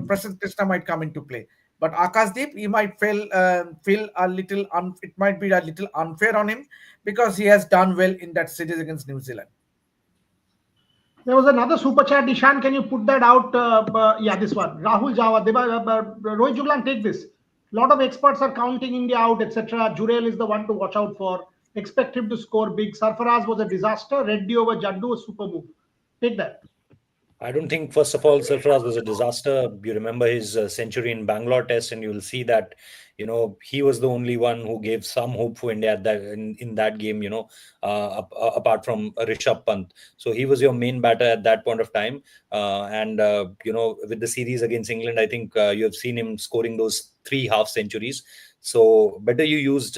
Prasad Krishna might come into play. But Akashdeep, he might feel a little it might be a little unfair on him because he has done well in that series against New Zealand. There was another super chat. Ishan, can you put that out? Yeah, this one. Rahul Jawa. Rohit Juglan, take this. A lot of experts are counting India out, etc. Jurel is the one to watch out for. Expect him to score big. Sarfaraz was a disaster. Reddy over Jaddu, a super move. Take that. I don't think, first of all, Sarfaraz was a disaster. You remember his century in Bangalore Test, and you will see that, he was the only one who gave some hope for India at that in that game. Apart from Rishabh Pant, so he was your main batter at that point of time. And with the series against England, I think you have seen him scoring those 3 half centuries. So better you use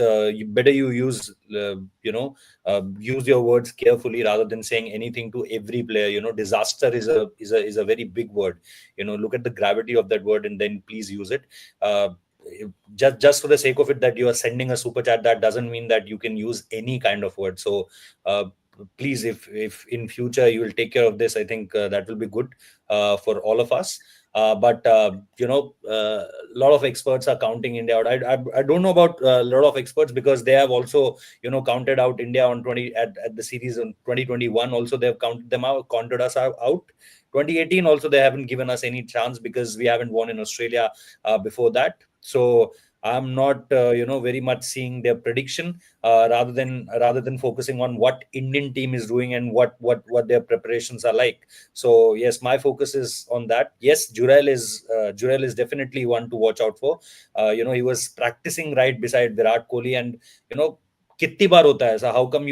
use your words carefully rather than saying anything to every player. Disaster is a very big word. Look at the gravity of that word and then please use it. Just for the sake of it that you are sending a super chat, that doesn't mean that you can use any kind of word. So please, if in future you will take care of this, I think that will be good for all of us. But a lot of experts are counting India out. I don't know about a lot of experts because they have also counted out India on 20 at the series in 2021. Also, they have counted us out. 2018 also they haven't given us any chance because we haven't won in Australia before that. So I'm not very much seeing their prediction rather than focusing on what Indian team is doing and what their preparations are like. So yes, my focus is on that. Yes, Jurel is definitely one to watch out for. He was practicing right beside Virat Kohli, and कितनी बार होता है ऐसा? How come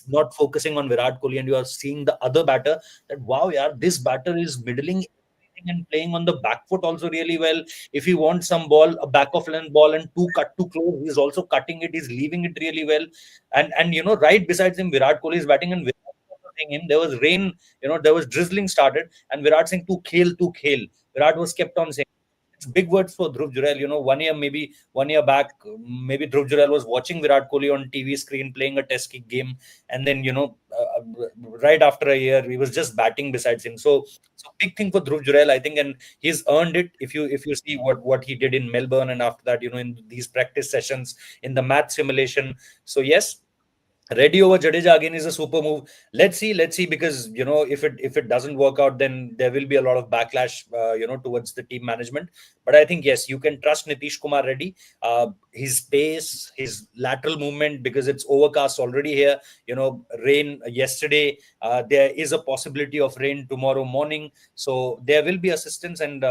not focusing on Virat Kohli and you are seeing the other batter that wow, yeah, this batter is middling and playing on the back foot also really well. If he wants some ball, a back of length ball and cut too close, he's also cutting it. He's leaving it really well. And right besides him, Virat Kohli is batting, and Virat was saying him. There was rain, there was drizzling started, and Virat saying tu khel. Virat was kept on saying. It's big words for Dhruv Jurel. 1 year back, maybe Dhruv Jurel was watching Virat Kohli on TV screen playing a test kick game, and then right after a year he was just batting besides him. So big thing for Dhruv Jurel, I think, and he's earned it. If you see what he did in Melbourne, and after that, in these practice sessions in the math simulation. So yes, Reddy over Jadeja again is a super move. Let's see, because if it doesn't work out, then there will be a lot of backlash, towards the team management. But I think yes, you can trust Nitish Kumar Reddy. His pace, his lateral movement, because it's overcast already here. Rain yesterday. There is a possibility of rain tomorrow morning. So there will be assistance, and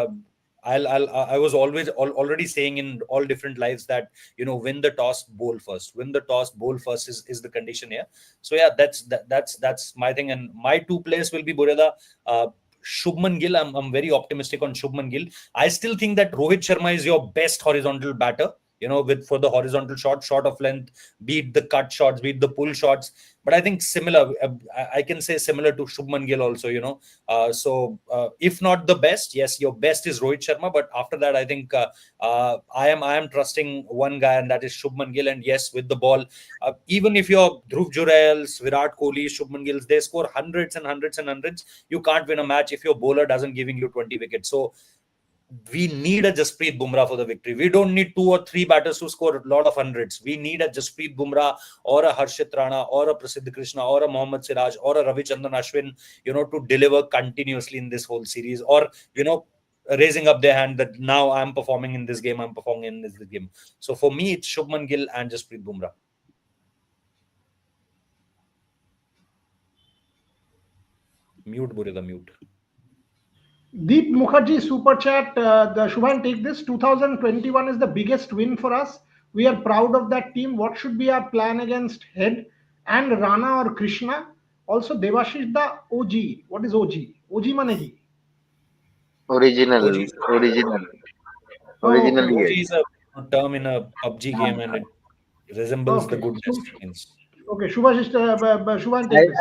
I was already saying in all different lives that, win the toss, bowl first. Win the toss, bowl first is the condition here. So yeah, that's my thing. And my two players will be Bureda, Shubman Gill. I'm very optimistic on Shubman Gill. I still think that Rohit Sharma is your best horizontal batter. For the horizontal short of length, beat the cut shots, beat the pull shots. But I think similar, I can say similar to Shubman Gill also. If not the best, yes, your best is Rohit Sharma. But after that, I think I am trusting one guy, and that is Shubman Gill. And yes, with the ball, even if you're Dhruv Jurels, Virat Kohli, Shubman Gills, they score hundreds and hundreds and hundreds. You can't win a match if your bowler doesn't giving you 20 wickets. So we need a Jasprit Bumrah for the victory. We don't need 2 or 3 batters to score a lot of hundreds. We need a Jasprit Bumrah or a Harshit Rana or a Prasidh Krishna or a Mohammad Siraj or a Ravichandran Ashwin, to deliver continuously in this whole series, or, raising up their hand that now I'm performing in this game, I'm performing in this game. So for me, it's Shubman Gill and Jasprit Bumrah. Mute, Burida, mute. Deep Mukherjee super chat. The Shubhan, take this. 2021 is the biggest win for us. We are proud of that team. What should be our plan against Head and Rana or Krishna? Also, Devashish the OG. What is OG? OG Manegi. Original, OG is original, Oh, okay. originally. OG Yes. is a term in a PUBG game, and it resembles the Okay. good means. Okay, Shubhan, take this.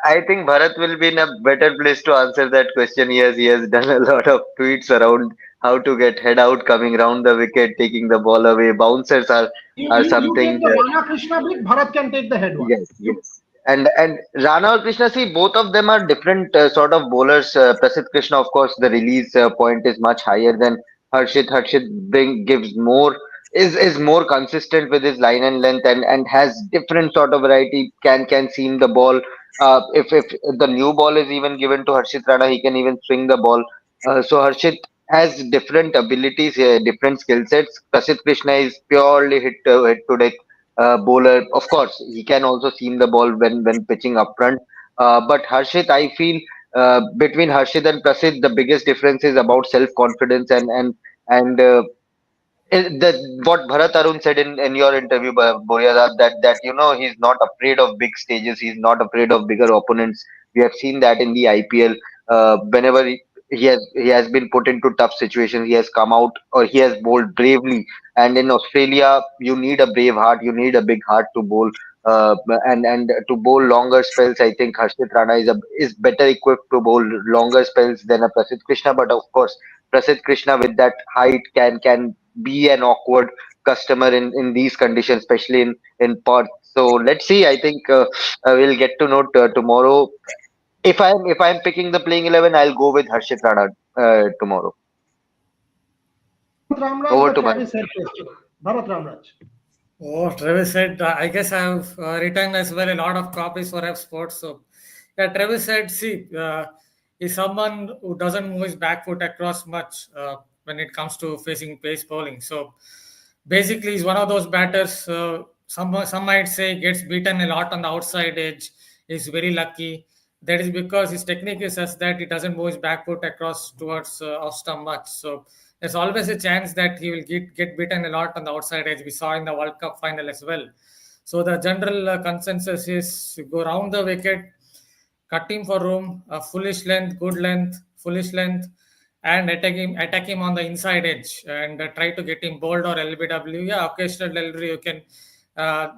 I think Bharat will be in a better place to answer that question. He has done a lot of tweets around how to get head out, coming round the wicket, taking the ball away. Bouncers are You something. take the Rana Krishna bit. Bharat can take the head one. Yes, yes. And Rana or Krishna, see, both of them are different sort of bowlers. Prasidh Krishna, of course, the release point is much higher than Harshit. Harshit gives more, is more consistent with his line and length, and has different sort of variety. Can seam the ball. If the new ball is even given to Harshit Rana, he can even swing the ball. So Harshit has different abilities, different skill sets. Prasidh Krishna is purely hit to deck bowler. Of course, he can also seam the ball when pitching up front. But Harshit, I feel between Harshit and Prasid, the biggest difference is about self confidence and what Bharat Arun said in your interview, Boryada, that he's not afraid of big stages. He's not afraid of bigger opponents. We have seen that in the IPL. Whenever he has been put into tough situations, he has come out or he has bowled bravely. And in Australia, you need a brave heart. You need a big heart to bowl. And to bowl longer spells, I think Harshit Rana is better equipped to bowl longer spells than a Prasidh Krishna. But of course, Prasidh Krishna with that height can be an awkward customer in these conditions, especially in Perth. So let's see. I think we'll get to know tomorrow. If I'm picking the playing 11, I'll go with Harshit Rana tomorrow. Ramraj, Over the to Bharat. Travis Head question. Bharat Ramraj. Oh, Travis said, I guess I have written as well a lot of copies for F Sports. So, yeah, Travis said, see, is someone who doesn't move his back foot across much when it comes to facing pace bowling. So, basically, he's one of those batters, some might say, gets beaten a lot on the outside edge, is very lucky. That is because his technique is such that he doesn't move his back foot across towards off stump much. So, there's always a chance that he will get beaten a lot on the outside edge. We saw in the World Cup final as well. So the general consensus is go round the wicket, cut him for room, foolish length, good length, foolish length, and attack him on the inside edge and try to get him bowled or LBW. Yeah, occasional LBW you can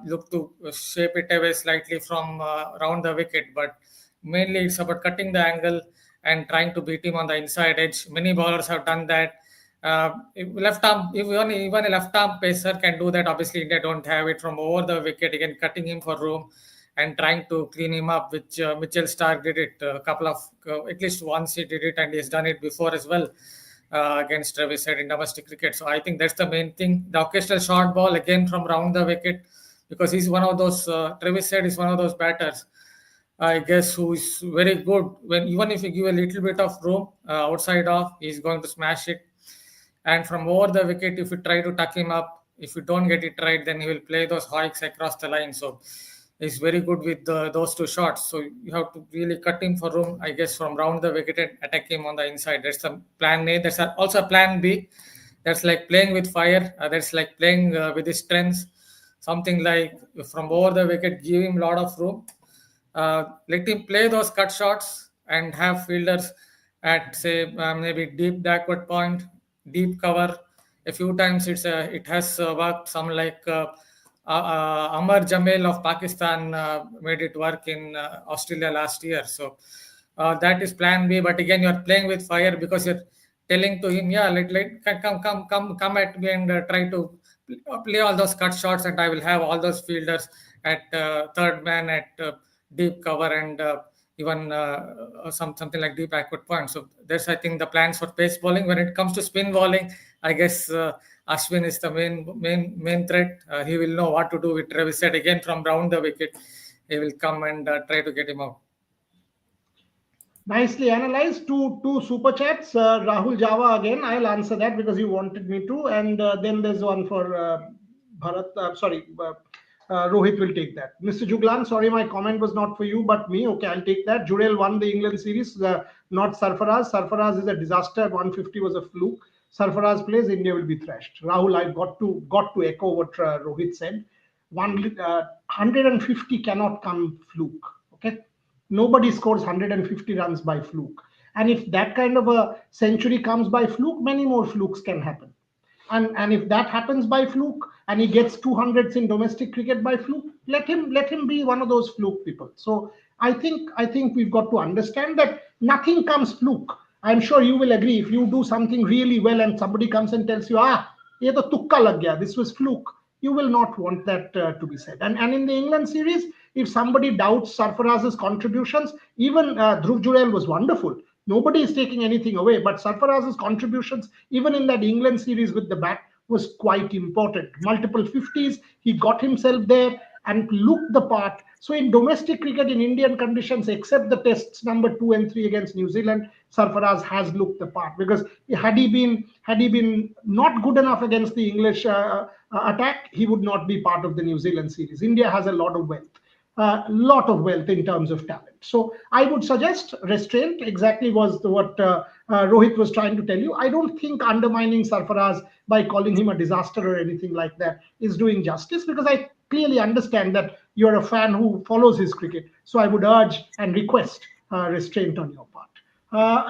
look to shape it away slightly from round the wicket, but mainly it's about cutting the angle and trying to beat him on the inside edge. Many bowlers have done that. Even a left arm pacer can do that. Obviously, India don't have it from over the wicket. Again, cutting him for room and trying to clean him up, which Mitchell Stark did it a couple of, at least once he did it, and he has done it before as well against Travis Head in domestic cricket. So I think that's the main thing. The occasional short ball again from round the wicket, because he's one of those. Travis Head is one of those batters, I guess, who is very good when even if you give a little bit of room outside off, he's going to smash it. And from over the wicket, if you try to tuck him up, if you don't get it right, then he will play those hikes across the line. So is very good with those two shots. So you have to really cut him for room, I guess, from round the wicket and attack him on the inside. That's a plan A. That's also a plan B. That's like playing with fire. That's like playing with his strengths. Something like from over the wicket, give him a lot of room. Let him play those cut shots and have fielders at, say, maybe deep backward point, deep cover. A few times it has worked. Some like Amar Jamil of Pakistan made it work in Australia last year. So that is plan B. But again, you're playing with fire because you're telling to him, yeah, come at me and try to play all those cut shots, and I will have all those fielders at third man at deep cover and even something like deep backward point. So there's, I think, the plans for pace bowling. When it comes to spin bowling, I guess Ashwin is the main threat. He will know what to do with Travis Head again from round the wicket. He will come and try to get him out. Nicely analyzed. Two super chats. Rahul Java again. I'll answer that because you wanted me to. And then there's one for Bharat. Rohit will take that. Mr. Juglan, sorry, my comment was not for you, but me. Okay, I'll take that. Jurel won the England series, not Sarfaraz. Sarfaraz is a disaster. 150 was a fluke. Sarfaraz plays, India will be thrashed. Rahul, I've got to echo what Rohit said. 150 cannot come fluke. Okay, nobody scores 150 runs by fluke. And if that kind of a century comes by fluke, many more flukes can happen. And if that happens by fluke and he gets 200s in domestic cricket by fluke, let him be one of those fluke people. So I think we've got to understand that nothing comes fluke. I'm sure you will agree. If you do something really well and somebody comes and tells you, ye to tukka lag gaya, this was fluke, you will not want that to be said. And in the England series, if somebody doubts Sarfaraz's contributions, even Dhruv Jurel was wonderful. Nobody is taking anything away, but Sarfaraz's contributions, even in that England series with the bat, was quite important. Multiple 50s, he got himself there and looked the part. So in domestic cricket, in Indian conditions, except the tests number 2 and 3 against New Zealand, Sarfaraz has looked the part, because had he been not good enough against the English attack, he would not be part of the New Zealand series. India has a lot of wealth in terms of talent. So I would suggest restraint. Exactly was what Rohit was trying to tell you. I don't think undermining Sarfaraz by calling him a disaster or anything like that is doing justice, because I clearly understand that you're a fan who follows his cricket. So I would urge and request restraint on your part.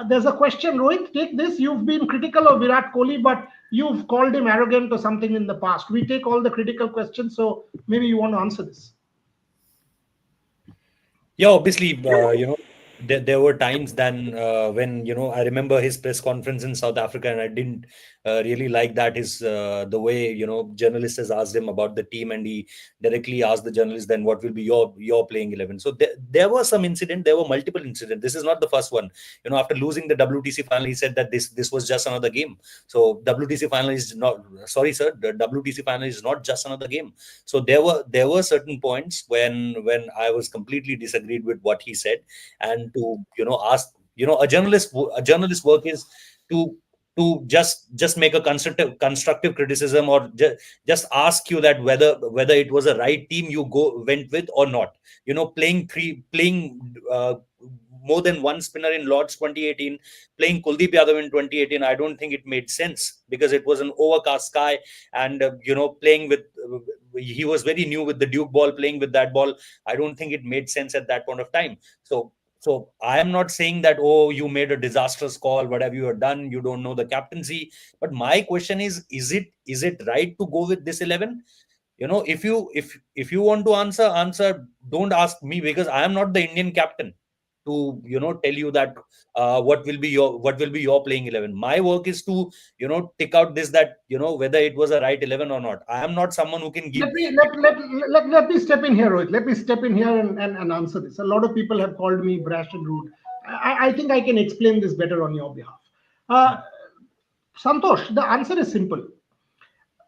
There's a question, Rohit, take this. You've been critical of Virat Kohli, but you've called him arrogant or something in the past. We take all the critical questions, so maybe you want to answer this. Yeah, obviously, there were times then when, I remember his press conference in South Africa, and I didn't really like that the way, journalist has asked him about the team, and he directly asked the journalist, then what will be your playing 11. So there were some incident, there were multiple incidents. This is not the first one. After losing the WTC final, he said that this was just another game. So WTC final is not, sorry sir, the WTC final is not just another game. So there were certain points when I was completely disagreed with what he said, and to ask, a journalist work is to just make a constructive criticism, or just ask you that whether it was a right team you went with or not. Playing more than one spinner in Lords 2018, playing Kuldeep Yadav in 2018, I don't think it made sense, because it was an overcast sky, and playing with he was very new with the Duke ball, playing with that ball. I don't think it made sense at that point of time. So I am not saying that, oh, you made a disastrous call, whatever you have done, you don't know the captaincy. But my question is it right to go with this 11? If you want to answer, don't ask me, because I am not the Indian captain to tell you that what will be your playing 11. My work is to tick out this, that whether it was a right 11 or not. I am not someone who can give. Let me step in here, Rohit. Let me step in here and answer this. A lot of people have called me brash and rude. I think I can explain this better on your behalf. Santosh, the answer is simple.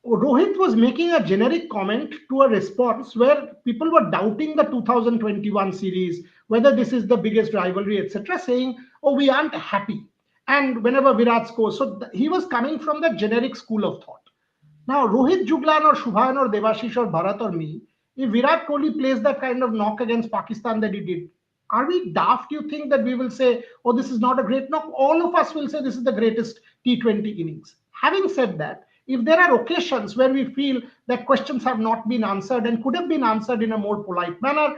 Rohit was making a generic comment to a response where people were doubting the 2021 series, whether this is the biggest rivalry, etc., saying, oh, we aren't happy. And whenever Virat scores, so he was coming from that generic school of thought. Now, Rohit Juglan or Shubhayan or Devashish or Bharat or me, If Virat Kohli plays that kind of knock against Pakistan that he did, are we daft? You think that we will say, oh, this is not a great knock? All of us will say this is the greatest T20 innings. Having said that, if there are occasions where we feel that questions have not been answered and could have been answered in a more polite manner,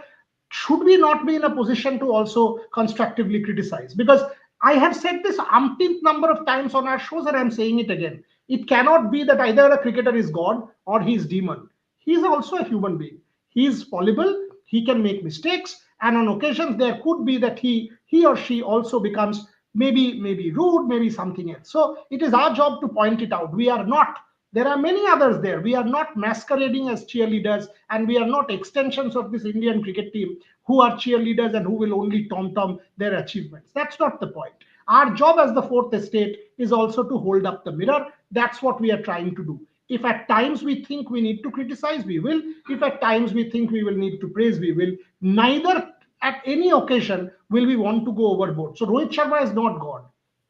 should we not be in a position to also constructively criticize? Because I have said this umpteenth number of times on our shows, and I'm saying it again. It cannot be that either a cricketer is God or he's demon. He's also a human being. He is fallible. He can make mistakes, and on occasions there could be that he or she also becomes maybe rude, maybe something else. So it is our job to point it out. We are not. There are many others there. We are not masquerading as cheerleaders, and we are not extensions of this Indian cricket team who are cheerleaders and who will only tom their achievements. That's not the point. Our job as the fourth estate is also to hold up the mirror. That's what we are trying to do. If at times we think we need to criticize, we will. If at times we think we will need to praise, we will. Neither at any occasion will we want to go overboard. So Rohit Sharma is not God.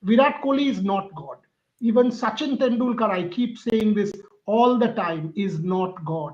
Virat Kohli is not God. Even Sachin Tendulkar, I keep saying this all the time, is not God.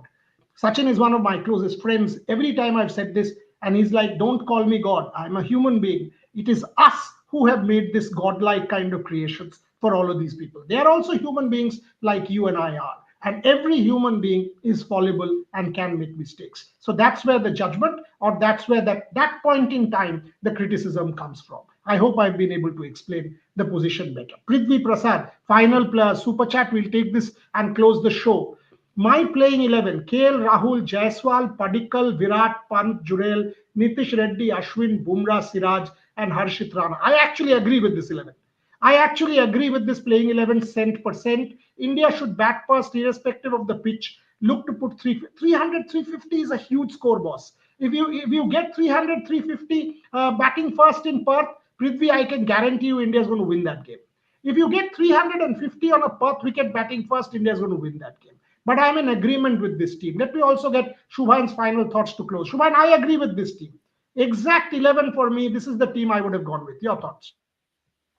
Sachin is one of my closest friends. Every time I've said this, and he's like, don't call me God. I'm a human being. It is us who have made this godlike kind of creations for all of these people. They are also human beings like you and I are. And every human being is fallible and can make mistakes. So that's where the judgment, or that's where that point in time, the criticism comes from. I hope I've been able to explain the position better. Prithvi Prasad, final super chat. We'll take this and close the show. My playing 11: KL Rahul, Jaiswal, Padikkal, Virat, Pant, Jurel, Nitish Reddy, Ashwin, Bumrah, Siraj, and Harshit Rana. I actually agree with this 11. I actually agree with this playing 11 cent%. India should bat first, irrespective of the pitch. Look to put 300, 350 is a huge score, boss. If you get 300, 350 batting first in Perth, Prithvi, I can guarantee you India is going to win that game. If you get 350 on a Perth wicket batting first, India is going to win that game. But I'm in agreement with this team. Let me also get Shubhan's final thoughts to close. Shubhan, I agree with this team. Exact 11 for me. This is the team I would have gone with. Your thoughts?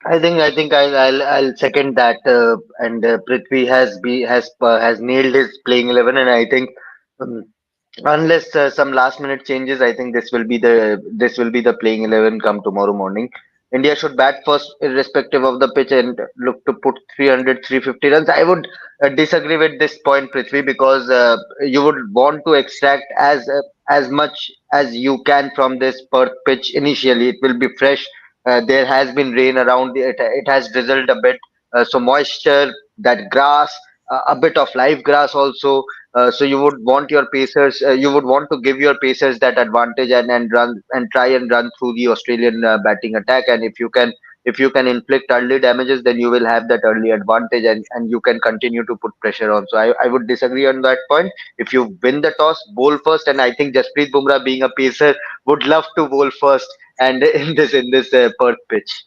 I'll second that. And Prithvi has nailed his playing 11, and I think um, unless some last minute changes, I think this will be the playing 11 come tomorrow morning. India should bat first, irrespective of the pitch, and look to put 300, 350 runs. I would disagree with this point, Prithvi, because you would want to extract as much as you can from this Perth pitch initially. It will be fresh. There has been rain around it. It has drizzled a bit, so moisture, that grass, a bit of live grass also. So you would want your pacers, you would want to give your pacers that advantage, and run and try and run through the Australian batting attack. And if you can inflict early damages, then you will have that early advantage, and you can continue to put pressure on. So I would disagree on that point. If you win the toss, bowl first, and I think Jasprit Bumrah, being a pacer, would love to bowl first, and in this Perth pitch.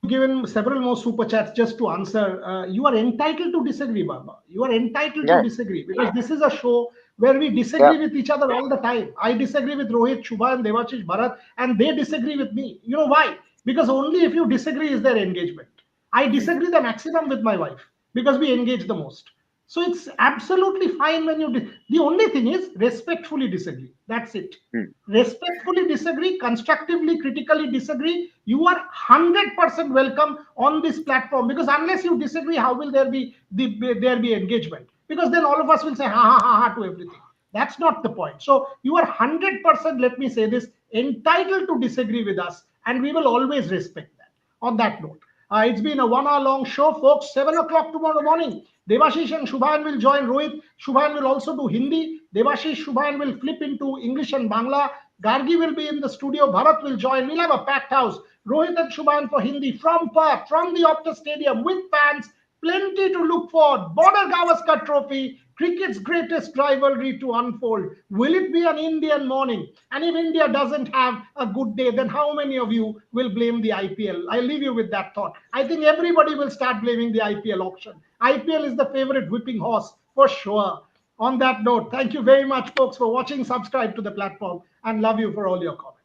Given several more super chats just to answer. You are entitled to disagree, Baba. You are entitled to Yeah, disagree, because this is a show where we yeah. disagree with each other all the time. I disagree with Rohit, Shubha, and Devashish, Bharat, and they disagree with me. You know why? Because only if you disagree is there engagement. I disagree the maximum with my wife because we engage the most. So it's absolutely fine when the only thing is respectfully disagree. That's it. Hmm. Respectfully disagree, constructively, critically disagree. You are 100% welcome on this platform, because unless you disagree, how will there be engagement? Because then all of us will say ha ha ha ha to everything. That's not the point. So you are 100%, let me say this, entitled to disagree with us, and we will always respect that. On that note, it's been a 1 hour long show, folks. 7 o'clock tomorrow morning. Devashish and Shubhan will join Rohit. Shubhan will also do Hindi. Devashish, Shubhan will flip into English and Bangla. Gargi will be in the studio. Bharat will join. We'll have a packed house. Rohit and Shubhan for Hindi from Perth, from the Optus Stadium, with fans. Plenty to look for. Border Gavaskar Trophy, cricket's greatest rivalry to unfold. Will it be an Indian morning? And if India doesn't have a good day, then how many of you will blame the IPL? I'll leave you with that thought. I think everybody will start blaming the IPL auction. IPL is the favorite whipping horse for sure. On that note, thank you very much, folks, for watching. Subscribe to the platform, and love you for all your comments.